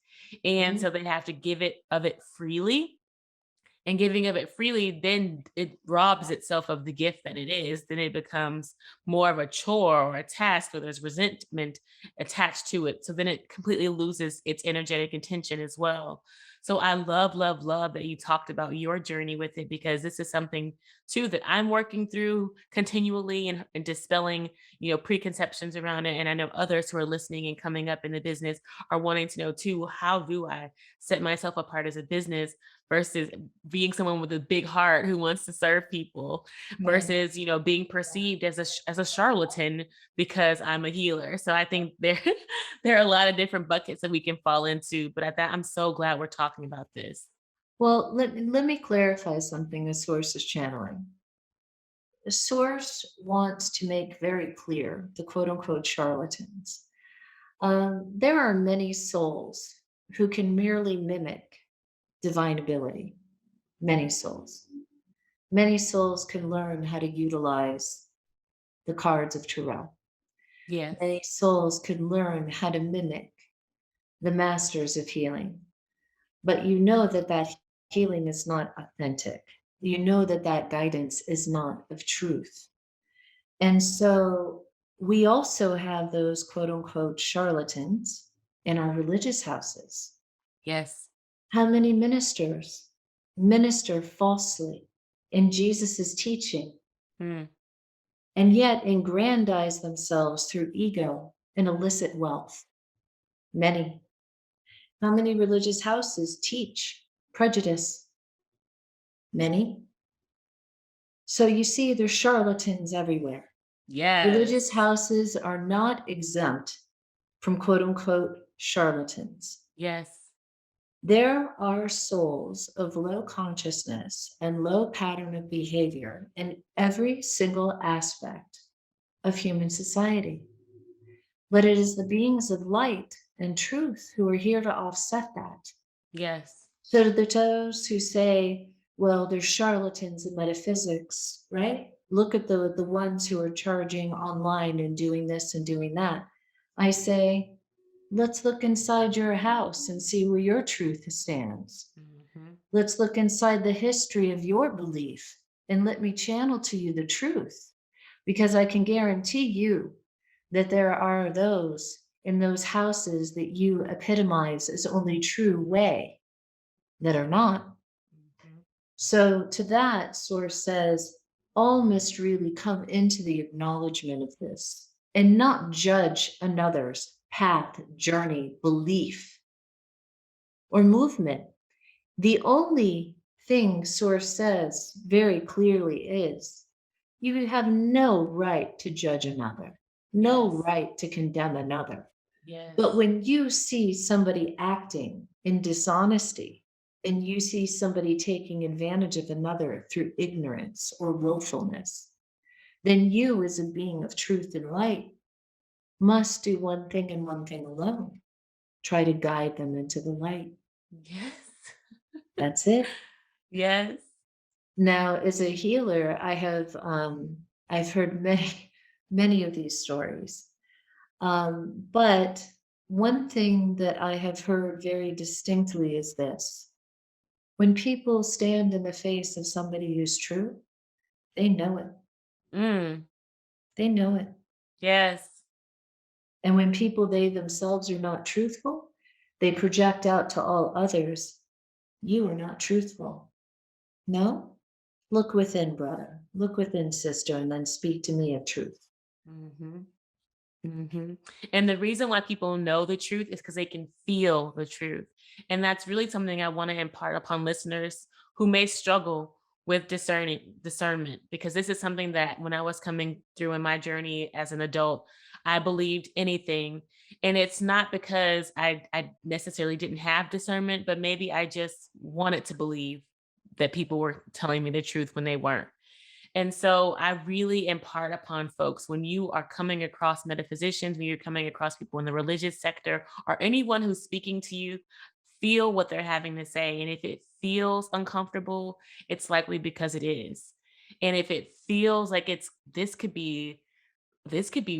Speaker 1: And
Speaker 2: Mhm.
Speaker 1: so they have to give it of it freely, and giving of it freely, then it robs itself of the gift that it is. Then it becomes more of a chore or a task, or there's resentment attached to it. So then it completely loses its energetic intention as well. So I love, love, love that you talked about your journey with it because this is something too that I'm working through continually and dispelling, preconceptions around it. And I know others who are listening and coming up in the business are wanting to know too, how do I set myself apart as a business versus being someone with a big heart who wants to serve people
Speaker 2: Right.
Speaker 1: versus, being perceived as as a charlatan because I'm a healer. So I think there there are a lot of different buckets that we can fall into, but at that I'm so glad we're talking about this.
Speaker 2: Well, let me clarify something the source is channeling. The source wants to make very clear the quote unquote charlatans. There are many souls who can merely mimic divine ability. Many souls. Many souls can learn how to utilize the cards of Tarot.
Speaker 1: Yes.
Speaker 2: Many souls can learn how to mimic the masters of healing. But you know that that healing is not authentic. You know that that guidance is not of truth. And so we also have those quote unquote charlatans in our religious houses.
Speaker 1: Yes.
Speaker 2: How many ministers minister falsely in Jesus' teaching
Speaker 1: Mm.
Speaker 2: and yet aggrandize themselves through ego and illicit wealth? Many. How many religious houses teach prejudice? Many. So you see, there's charlatans everywhere. Religious
Speaker 1: Yes.
Speaker 2: houses are not exempt from quote unquote charlatans.
Speaker 1: Yes.
Speaker 2: There are souls of low consciousness and low pattern of behavior in every single aspect of human society. But it is the beings of light and truth who are here to offset that.
Speaker 1: Yes.
Speaker 2: So to those who say, well, there's charlatans in metaphysics, right? Look at the ones who are charging online and doing this and doing that. I say, let's look inside your house and see where your truth stands.
Speaker 1: Mhm.
Speaker 2: Let's look inside the history of your belief and let me channel to you the truth. Because I can guarantee you that there are those in those houses that you epitomize as only true way that are not.
Speaker 1: Mhm.
Speaker 2: So to that, Source says, all must really come into the acknowledgement of this and not judge another's path, journey, belief, or movement. The only thing Source says very clearly is you have no right to judge another, no
Speaker 1: Yes.
Speaker 2: right to condemn another. But
Speaker 1: Yes.
Speaker 2: when you see somebody acting in dishonesty and you see somebody taking advantage of another through ignorance or willfulness, then you, as a being of truth and light, must do one thing and one thing alone, try to guide them into the light.
Speaker 1: Yes.
Speaker 2: That's it.
Speaker 1: Yes.
Speaker 2: Now, as a healer, I've heard many many of these stories. But one thing that I have heard very distinctly is this: when people stand in the face of somebody who's true, they know it.
Speaker 1: Mm.
Speaker 2: They know it.
Speaker 1: Yes.
Speaker 2: And when people they themselves are not truthful, they project out to all others, you are not truthful. No? Look within, brother. Look within, sister, and then speak to me of truth.
Speaker 1: Mhm. Mhm. And the reason why people know the truth is because they can feel the truth. And that's really something I want to impart upon listeners who may struggle with discernment, because this is something that when I was coming through in my journey as an adult, I believed anything. And it's not because I necessarily didn't have discernment, but maybe I just wanted to believe that people were telling me the truth when they weren't. And so I really impart upon folks, when you are coming across metaphysicians, when you're coming across people in the religious sector, or anyone who's speaking to you, feel what they're having to say. And if it feels uncomfortable, it's likely because it is. And if it feels like this could be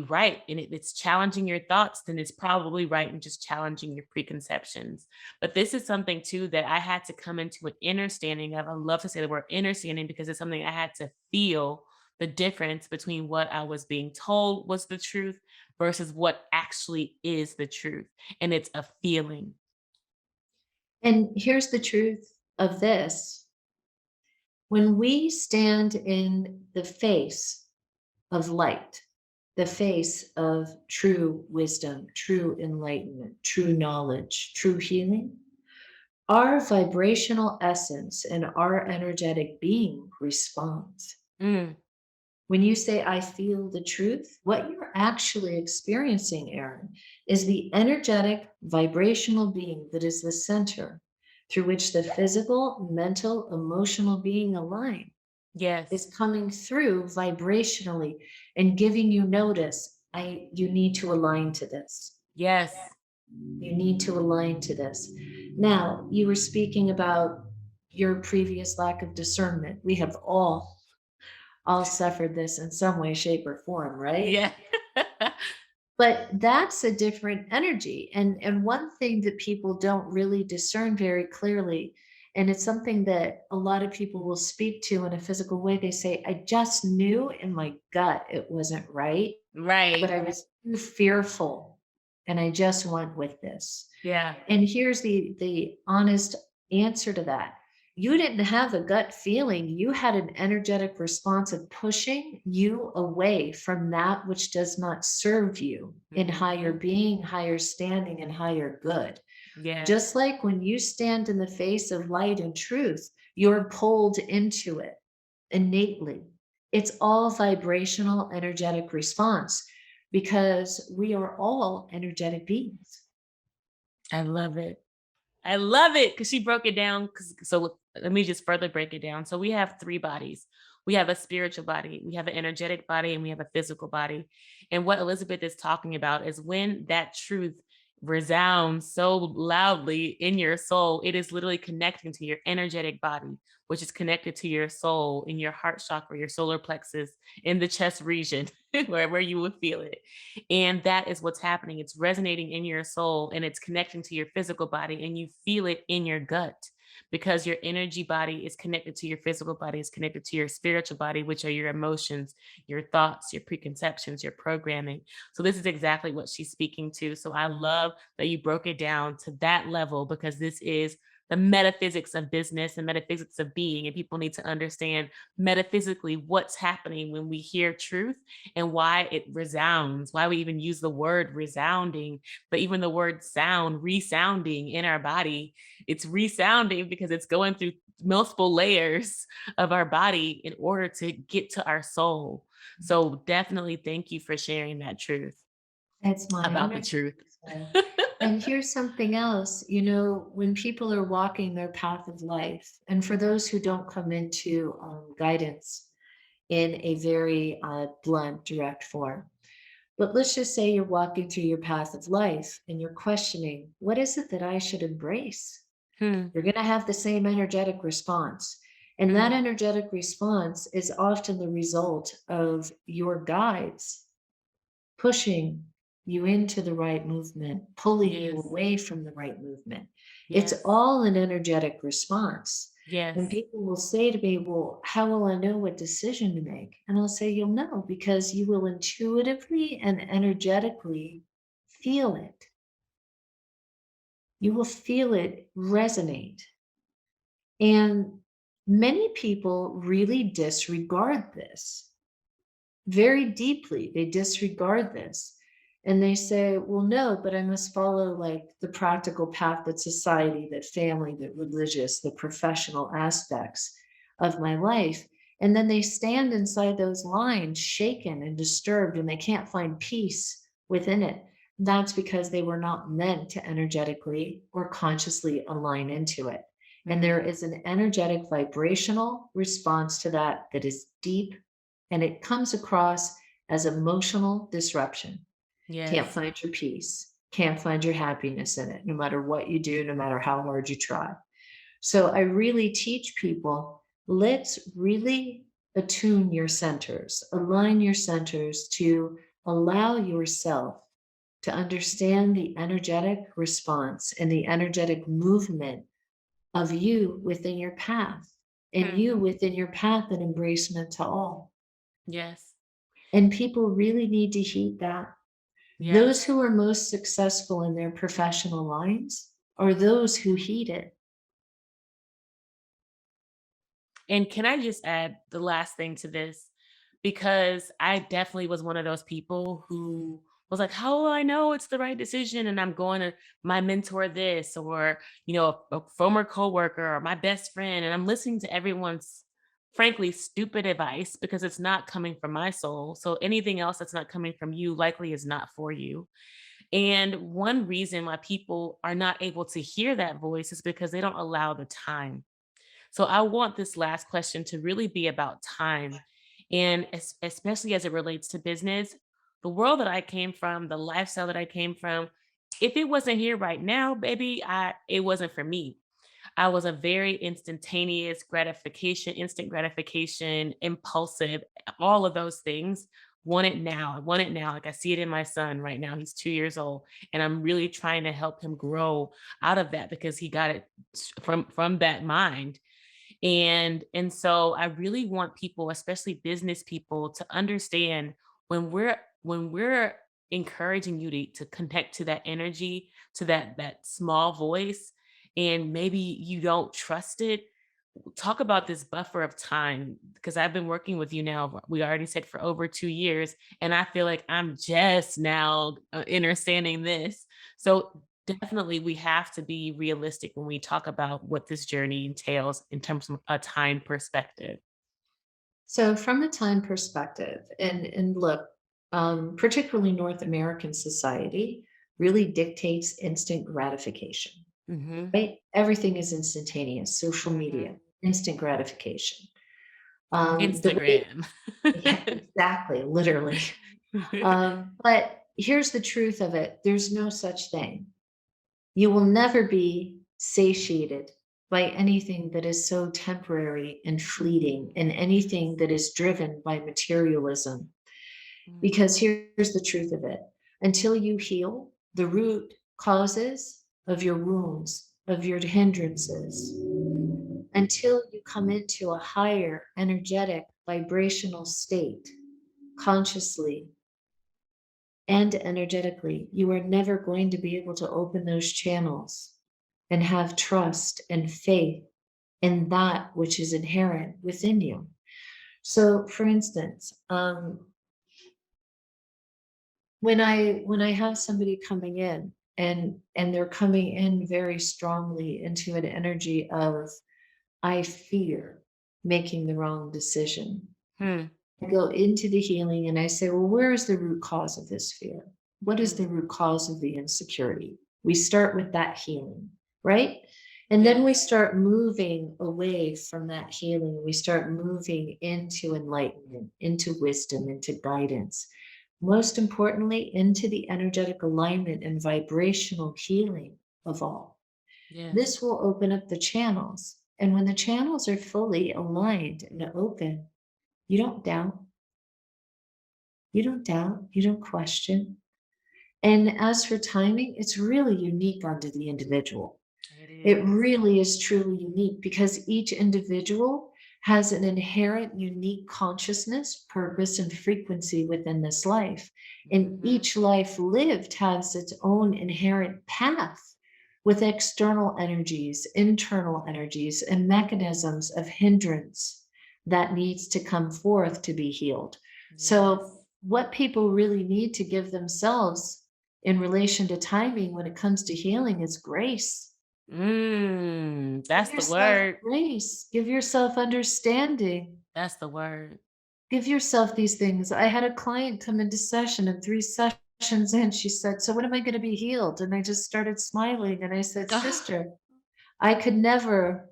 Speaker 1: right, and it's challenging your thoughts, then it's probably right and just challenging your preconceptions. But this is something too that I had to come into an understanding of. I love to say the word understanding because it's something I had to feel the difference between what I was being told was the truth versus what actually is the truth. And it's a feeling.
Speaker 2: And here's the truth of this: when we stand in the face of light, the face of true wisdom, true enlightenment, true knowledge, true healing, our vibrational essence and our energetic being responds.
Speaker 1: Mm,
Speaker 2: When you say, I feel the truth, what you're actually experiencing, Erin, is the energetic vibrational being that is the center through which the physical, mental, emotional being align is
Speaker 1: yes.
Speaker 2: coming through vibrationally and giving you notice. You need to align to this.
Speaker 1: Yes.
Speaker 2: You need to align to this. Now, you were speaking about your previous lack of discernment. We have all suffered this in some way, shape, or form, right?
Speaker 1: Yeah.
Speaker 2: But that's a different energy. And one thing that people don't really discern very clearly, and it's something that a lot of people will speak to in a physical way, they say, I just knew in my gut it wasn't right, but
Speaker 1: Right.
Speaker 2: I was too fearful and I just went with this.
Speaker 1: Yeah.
Speaker 2: And here's the honest answer to that. You didn't have a gut feeling. You had an energetic response of pushing you away from that which does not serve you in higher
Speaker 1: Mhm.
Speaker 2: being, higher standing, and higher good. Just
Speaker 1: Yes.
Speaker 2: like when you stand in the face of light and truth, you're pulled into it innately. It's all vibrational, energetic response because we are all energetic beings.
Speaker 1: I love it. I love it because she broke it down. So let me just further break it down. So we have three bodies. We have a spiritual body, we have an energetic body, and we have a physical body. And what Elizabeth is talking about is when that truth resounds so loudly in your soul. It is literally connecting to your energetic body, which is connected to your soul in your heart chakra, your solar plexus, in the chest region, wherever you would feel it. And that is what's happening. It's resonating in your soul and it's connecting to your physical body, and you feel it in your gut because your energy body is connected to your physical body, is connected to your spiritual body, which are your emotions, your thoughts, your preconceptions, your programming. So this is exactly what she's speaking to. So I love that you broke it down to that level, because this is the metaphysics of business and metaphysics of being. And people need to understand metaphysically what's happening when we hear truth and why it resounds, why we even use the word resounding, but even the word sound, resounding in our body. It's resounding because it's going through multiple layers of our body in order to get to our soul. So definitely thank you for sharing that truth
Speaker 2: It's my
Speaker 1: about
Speaker 2: honor
Speaker 1: the
Speaker 2: to
Speaker 1: truth.
Speaker 2: do so. And here's something else, when people are walking their path of life, and for those who don't come into guidance in a very blunt, direct form, but let's just say you're walking through your path of life and you're questioning, what is it that I should embrace?
Speaker 1: Hmm.
Speaker 2: You're going to have the same energetic response. And that
Speaker 1: Hmm.
Speaker 2: energetic response is often the result of your guides pushing you into the right movement, pulling you
Speaker 1: Yes.
Speaker 2: away from the right movement. It's
Speaker 1: Yes.
Speaker 2: all an energetic response. And
Speaker 1: Yes.
Speaker 2: people will say to me, well, how will I know what decision to make? And I'll say, you'll know because you will intuitively and energetically feel it. You will feel it resonate. And many people really disregard this very deeply. They disregard this and they say, well, no, but I must follow like the practical path that society, that family, that religious, the professional aspects of my life. And then they stand inside those lines, shaken and disturbed, and they can't find peace within it. That's because they were not meant to energetically or consciously align into it. And there
Speaker 1: Hmm.
Speaker 2: is an energetic vibrational response to that that is deep, and it comes across as emotional disruption. Can't
Speaker 1: Yes.
Speaker 2: find your peace, can't find your happiness in it, no matter what you do, no matter how hard you try. So I really teach people, let's really attune your centers, align your centers to allow yourself to understand the energetic response and the energetic movement of you within your path, and
Speaker 1: Hmm.
Speaker 2: you within your path and embracement to all.
Speaker 1: Yes.
Speaker 2: And people really need to heed that.
Speaker 1: Yeah.
Speaker 2: Those who are most successful in their professional lines are those who heed it.
Speaker 1: And can I just add the last thing to this? Because I definitely was one of those people who was like, how will I know it's the right decision? And I'm going to my mentor this, or, a former coworker or my best friend. And I'm listening to everyone's frankly stupid advice because it's not coming from my soul. So anything else that's not coming from you likely is not for you. And one reason why people are not able to hear that voice is because they don't allow the time. So I want this last question to really be about time. And especially as it relates to business, the world that I came from, the lifestyle that I came from, if it wasn't here right now, baby, it wasn't for me. I was a very instantaneous gratification, instant gratification, impulsive, all of those things. Want it now. I want it now. Like I see it in my son right now. He's 2 years old. And I'm really trying to help him grow out of that because he got it from that mind. And so I really want people, especially business people, to understand when we're encouraging you to connect to that energy, to that small voice, and maybe you don't trust it. Talk about this buffer of time, because I've been working with you now, we already said, for over 2 years, and I feel like I'm just now understanding this. So definitely we have to be realistic when we talk about what this journey entails in terms of a time perspective.
Speaker 2: So, from a time perspective, and look, particularly North American society really dictates instant gratification,
Speaker 1: Hmm.
Speaker 2: right? Everything is instantaneous, social
Speaker 1: Hmm.
Speaker 2: media, instant gratification. The way,
Speaker 1: Instagram.
Speaker 2: yeah, exactly, literally. But here's the truth of it, there's no such thing. You will never be satiated by anything that is so temporary and fleeting and anything that is driven by materialism.
Speaker 1: Mm.
Speaker 2: Because here's the truth of it, until you heal the root causes of your wounds, of your hindrances, until you come into a higher energetic vibrational state, consciously and energetically, you are never going to be able to open those channels and have trust and faith in that which is inherent within you. So, for instance, when I have somebody coming in and they're coming in very strongly into an energy of I fear making the wrong decision.
Speaker 1: Hmm.
Speaker 2: I go into the healing and I say, well, where is the root cause of this fear? What is
Speaker 1: Hmm.
Speaker 2: the root cause of the insecurity? We start with that healing, right? And then we
Speaker 1: Yes.
Speaker 2: start moving away from that healing. We start moving into enlightenment, into wisdom, into guidance. Most importantly, into the energetic alignment and vibrational healing of all.
Speaker 1: Yes.
Speaker 2: This will open up the channels. And when the channels are fully aligned and open, you don't doubt, you don't question. And as for timing, it's really unique onto the individual.
Speaker 1: It
Speaker 2: It
Speaker 1: is.
Speaker 2: really is truly unique because each individual has an inherent unique consciousness, purpose, and frequency within this life. And
Speaker 1: Hmm.
Speaker 2: each life lived has its own inherent path with external energies, internal energies, and mechanisms of hindrance that needs to come forth to be healed. So,
Speaker 1: Yes.
Speaker 2: what people really need to give themselves in relation to timing when it comes to healing is grace. Give
Speaker 1: That's the
Speaker 2: yourself
Speaker 1: word.
Speaker 2: grace, give yourself understanding,
Speaker 1: That's the word.
Speaker 2: give yourself these things. I had a client come into session, and 3 sessions in, she said, "So when am I gonna be healed?" And I just started smiling, and I said, "Sister, I could never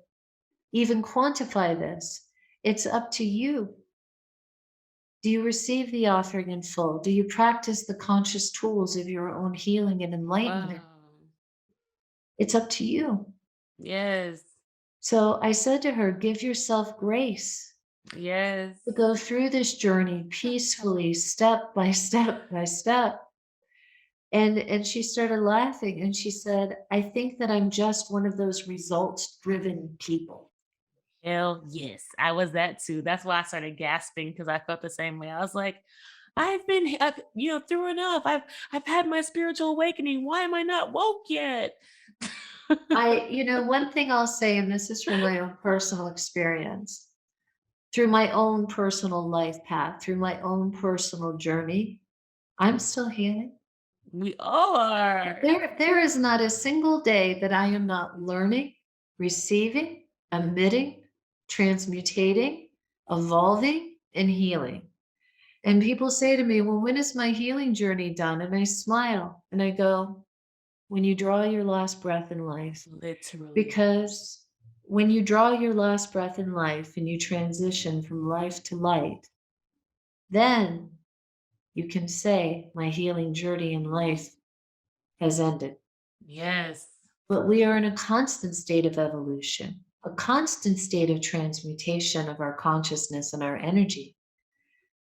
Speaker 2: even quantify this. It's up to you. Do you receive the offering in full? Do you practice the conscious tools of your own healing and enlightenment?
Speaker 1: Wow.
Speaker 2: It's up to you."
Speaker 1: Yes.
Speaker 2: So I said to her, "Give yourself grace
Speaker 1: Yes.
Speaker 2: to go through this journey peacefully, step by step by step." And she started laughing and she said, "I think that I'm just one of those results driven people."
Speaker 1: Hell yes. I was that too. That's why I started gasping because I felt the same way. I was like, through enough. I've had my spiritual awakening. Why am I not woke yet?
Speaker 2: One thing I'll say, and this is from my own personal experience, through my own personal life path, through my own personal journey, I'm still healing.
Speaker 1: We all are.
Speaker 2: There is not a single day that I am not learning, receiving, emitting, transmutating, evolving, and healing. And people say to me, "Well, when is my healing journey done?" And I smile and I go, "When you draw your last breath in life."
Speaker 1: Literally.
Speaker 2: Because when you draw your last breath in life and you transition from life to light, then you can say, "My healing journey in life has ended."
Speaker 1: Yes.
Speaker 2: But we are in a constant state of evolution, a constant state of transmutation of our consciousness and our energy.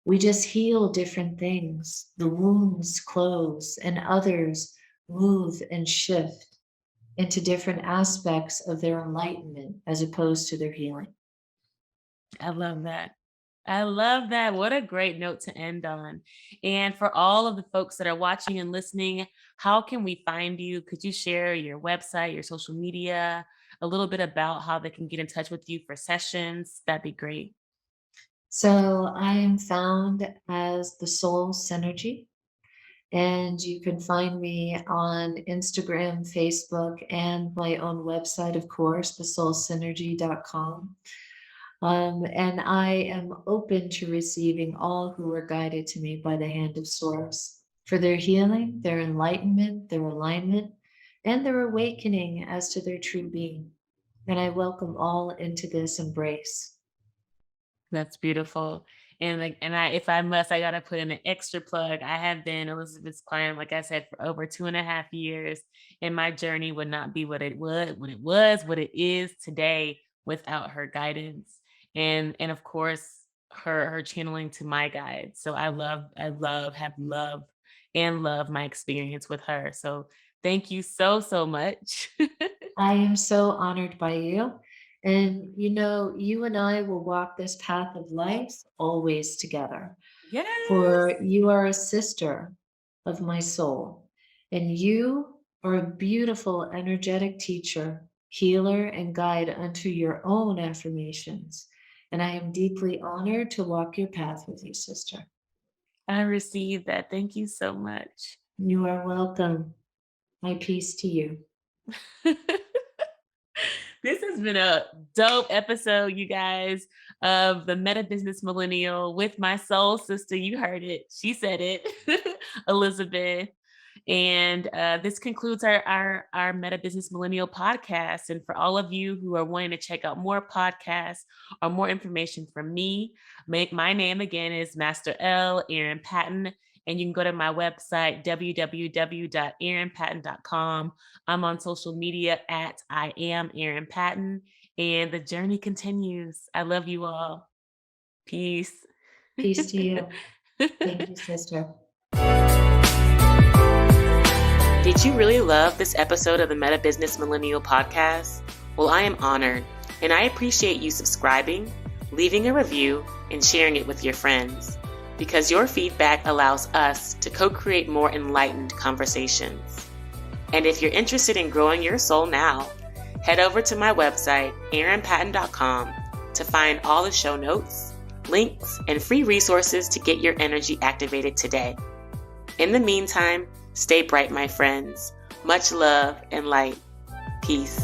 Speaker 2: We just heal different things. The wounds close and others move and shift into different aspects of their enlightenment as opposed to their healing.
Speaker 1: I love that. I love that. What a great note to end on. And for all of the folks that are watching and listening, how can we find you? Could you share your website, your social media, a little bit about how they can get in touch with you for sessions? That'd be great.
Speaker 2: So I am found as the Soul Synergy, and you can find me on Instagram, Facebook, and my own website, of course, thesoulsynergy.com. And I am open to receiving all who are guided to me by the hand of Source for their healing, their enlightenment, their alignment, and their awakening as to their true being. And I welcome all into this embrace.
Speaker 1: That's beautiful. And like, and if I must, I gotta put in an extra plug. I have been Elizabeth's client, like I said, for over 2.5 years, and my journey would not be what it is today without her guidance, and of course her channeling to my guide. So have love and love my experience with her. So thank you so much.
Speaker 2: I am so honored by you. And you and I will walk this path of life always together.
Speaker 1: Yes.
Speaker 2: For you are a sister of my soul, and you are a beautiful, energetic teacher, healer, and guide unto your own affirmations. And I am deeply honored to walk your path with you, sister.
Speaker 1: I received that. Thank you so much.
Speaker 2: You are welcome. My peace to you.
Speaker 1: This has been a dope episode, you guys, of the Meta Business Millennial with my soul sister. You heard it. She said it, Elizabeth. And this concludes our Meta Business Millennial podcast. And for all of you who are wanting to check out more podcasts or more information from me, my name again is Master L. Erin Patten. And you can go to my website, www.erinpatten.com. I'm on social media at I am Erin Patten. And the journey continues. I love you all. Peace.
Speaker 2: Peace to you. Thank you, sister.
Speaker 1: Did you really love this episode of the Meta Business Millennial podcast? Well, I am honored, and I appreciate you subscribing, leaving a review, and sharing it with your friends, because your feedback allows us to co-create more enlightened conversations. And if you're interested in growing your soul now, head over to my website, erinpatten.com, to find all the show notes, links, and free resources to get your energy activated today. In the meantime, stay bright, my friends. Much love and light. Peace.